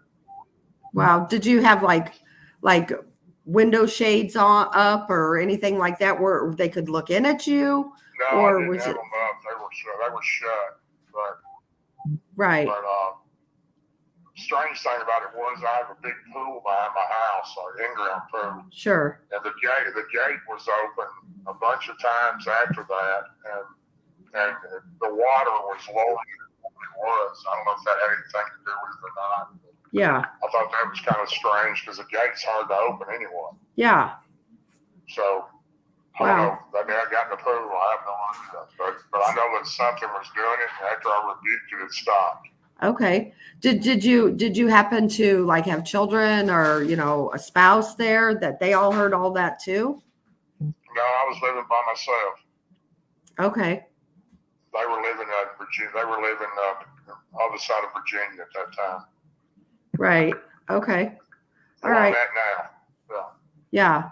Wow. Did you have like window shades up or anything like that where they could look in at you? No, or I didn't was have it? them up. They were shut. Right. But strange thing about it was I have a big pool behind my house, an in-ground pool. Sure. And the gate was open a bunch of times after that, and the water was lower than it was. I don't know if that had anything to do with it or not. Yeah. I thought that was kind of strange because the gate's hard to open anyway. Yeah. So, I don't know. I mean, I got in the pool. I have no idea. But I know that something was doing it, and after I rebuked it, it stopped. Okay. Did you happen to like have children or, a spouse there that they all heard all that too? No, I was living by myself. Okay. They were living at Virginia. They were living other side of Virginia at that time. Right. Okay. All Where right. I'm at now. Yeah.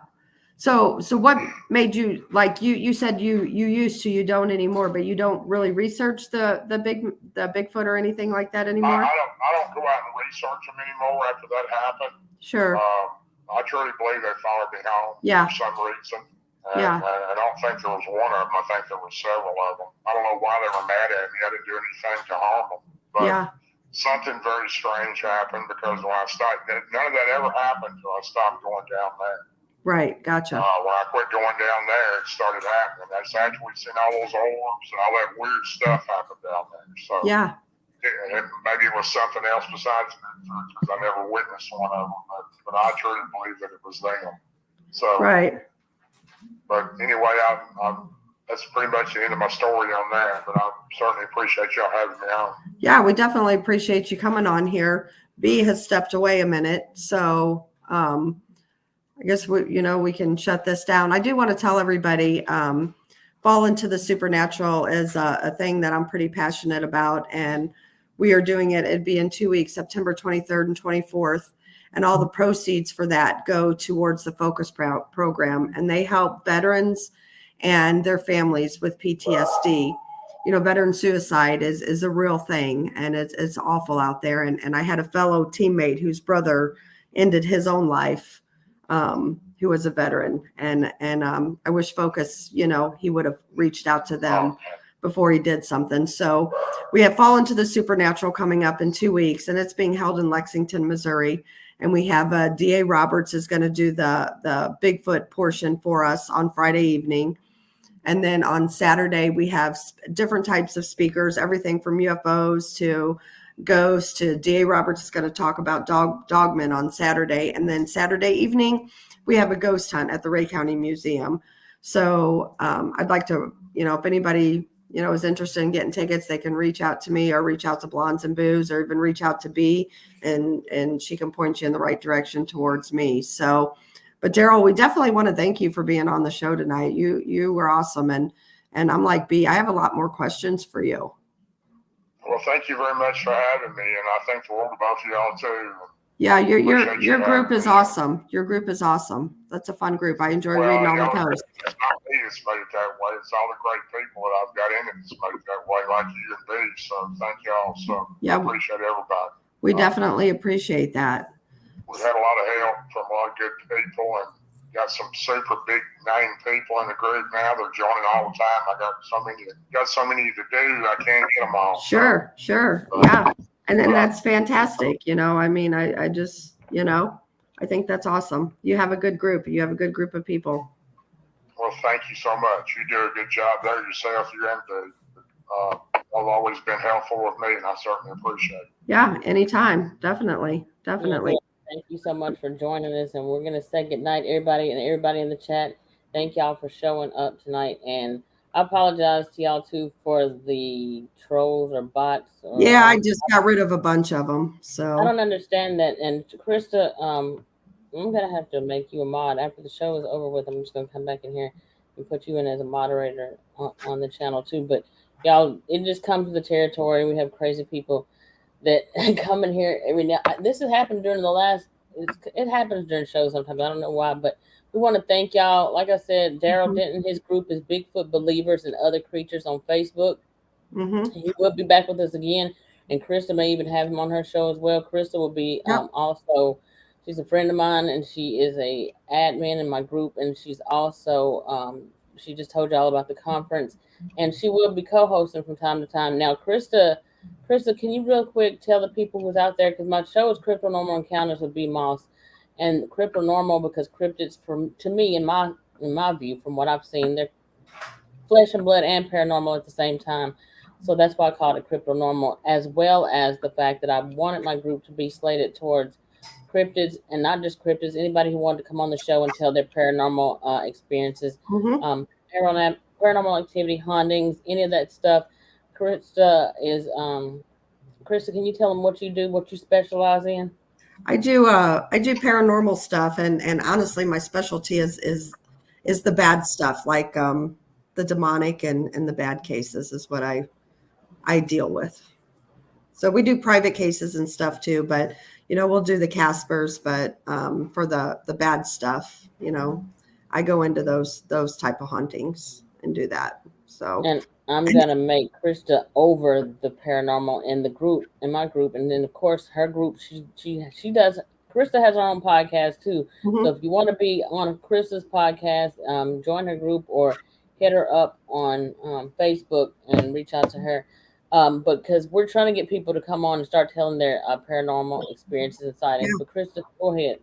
So what made you like you said you used to, you don't anymore, but you don't really research the Bigfoot or anything like that anymore? I don't go out and research them anymore after that happened. Sure. I truly believe they followed me home for some reason. And I don't think there was one of them. I think there were several of them. I don't know why they were mad at me. I didn't do anything to harm them. But something very strange happened because when I started, none of that ever happened until I stopped going down there. Right. Gotcha. When I quit going down there, it started happening. That's after we'd seen all those orbs and all that weird stuff happen down there. So maybe it was something else besides Bigfoot because I never witnessed one of them. But I truly believe that it was them. So right. But anyway, that's pretty much the end of my story on that. But I certainly appreciate y'all having me on. Yeah, we definitely appreciate you coming on here. B has stepped away a minute, so I guess we can shut this down. I do want to tell everybody, Fall into the Supernatural is a thing that I'm pretty passionate about, and we are doing it. It'd be in 2 weeks, September 23rd and 24th. And all the proceeds for that go towards the Focus program. And they help veterans and their families with PTSD. Veteran suicide is a real thing, and it's awful out there. And I had a fellow teammate whose brother ended his own life, who was a veteran. And I wish Focus, he would have reached out to them before he did something. So we have Fall into the Supernatural coming up in 2 weeks, and it's being held in Lexington, Missouri. And we have DA Roberts is going to do the Bigfoot portion for us on Friday evening. And then on Saturday, we have different types of speakers, everything from UFOs to ghosts to DA Roberts is going to talk about Dogman on Saturday. And then Saturday evening, we have a ghost hunt at the Ray County Museum. So I'd like to, if anybody is interested in getting tickets, they can reach out to me or reach out to Blondes and Booze or even reach out to B and she can point you in the right direction towards me. So, but Darrell, we definitely want to thank you for being on the show tonight. You were awesome. And I'm like, B, I have a lot more questions for you. Well, thank you very much for having me. And I think the world of both of y'all too. Yeah, your group is awesome. Your group is awesome. That's a fun group. I enjoy reading all the posts. It's not me that's made it that way. It's all the great people that I've got in it that's made it that way, like you and B. So thank y'all. So I appreciate everybody. We definitely appreciate that. We've had a lot of help from a lot of good people and got some super big name people in the group now. They're joining all the time. I got so many to do. I can't get them all. Sure. Yeah. And then that's fantastic. You know, I mean, I just, you know, I think that's awesome. You have a good group. You have a good group of people. Well, thank you so much. You do a good job there yourself. You're into. I've always been helpful with me, and I certainly appreciate it. Yeah, anytime. Definitely. Definitely. Well, thank you so much for joining us, and we're gonna say good night, everybody, and everybody in the chat. Thank y'all for showing up tonight, and I apologize to y'all too for the trolls or bots. Or, Yeah, I just got rid of a bunch of them. I So don't understand that. And Krista, I'm gonna have to make you a mod after the show is over with. I'm just gonna come back in here and put you in as a moderator on the channel too. But y'all, it just comes to the territory. We have crazy people that come in here every now. This has happened during the last. It happens during shows sometimes. I don't know why, but we want to thank y'all. Like I said, Darrell Denton, his group is Bigfoot Believers and Other Creatures on Facebook. He will be back with us again, and Krista may even have him on her show as well. Krista will be also. She's a friend of mine, and she is a admin in my group, and she's also she just told y'all about the conference, and she will be co-hosting from time to time. Now, Krista, can you real quick tell the people who's out there, because my show is Crypto Normal Encounters with B Moss, and Crypto Normal because cryptids, to me, in my view, from what I've seen, they're flesh and blood and paranormal at the same time. So that's why I called it Crypto Normal, as well as the fact that I wanted my group to be slated towards cryptids, and not just cryptids, anybody who wanted to come on the show and tell their paranormal experiences, paranormal activity, hauntings, any of that stuff. Krista, can you tell them what you do, what you specialize in? I do paranormal stuff, and honestly, my specialty is the bad stuff, like the demonic and the bad cases is what I deal with. So we do private cases and stuff too, but you know, we'll do the Caspers, but for the bad stuff, you know, I go into those type of hauntings and do that. So and I'm gonna make Krista over the paranormal in my group, and then of course her group. She does. Krista has her own podcast too. So if you want to be on Krista's podcast, join her group or hit her up on Facebook and reach out to her. But because we're trying to get people to come on and start telling their paranormal experiences and sightings. But Krista, go ahead.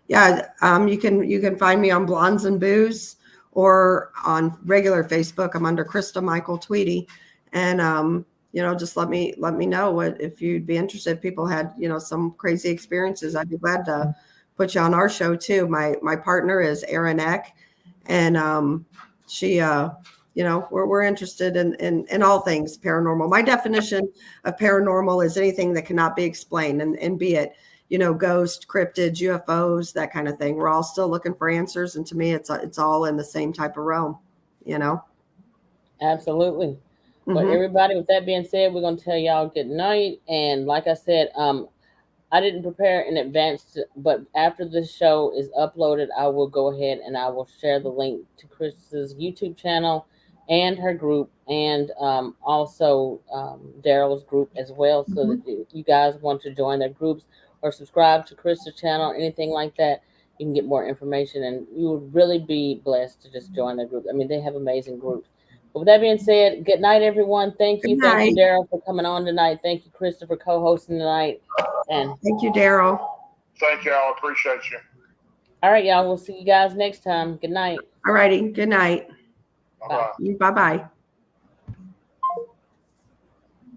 Yeah, you can find me on Blondes and Booze or on regular Facebook. I'm under Krista Michael Tweedy, and you know, just let me know what if you'd be interested. If people had, you know, some crazy experiences, I'd be glad to put you on our show too. My partner is Erin Eck, and she you know, we're interested in all things paranormal. My definition of paranormal is anything that cannot be explained, and be it, you know, ghost, cryptids, UFOs, that kind of thing. We're all still looking for answers, and to me, it's all in the same type of realm, you know. Absolutely. But everybody, with that being said, we're gonna tell y'all good night. And like I said, I didn't prepare in advance, but after this show is uploaded, I will go ahead and I will share the link to Chris's YouTube channel and her group, and also Darrell's group as well. So that if you guys want to join their groups or subscribe to Chris's channel or anything like that, you can get more information, and you would really be blessed to just join their group. I mean, they have amazing groups. But with that being said, good night, everyone. Thank you. Thank you, Darrell, for coming on tonight. Thank you, Krista, for co-hosting tonight. And thank you, Darrell. Thank y'all. Appreciate you. All right, y'all. We'll see you guys next time. Good night. All righty. Good night. Bye-bye. Bye-bye.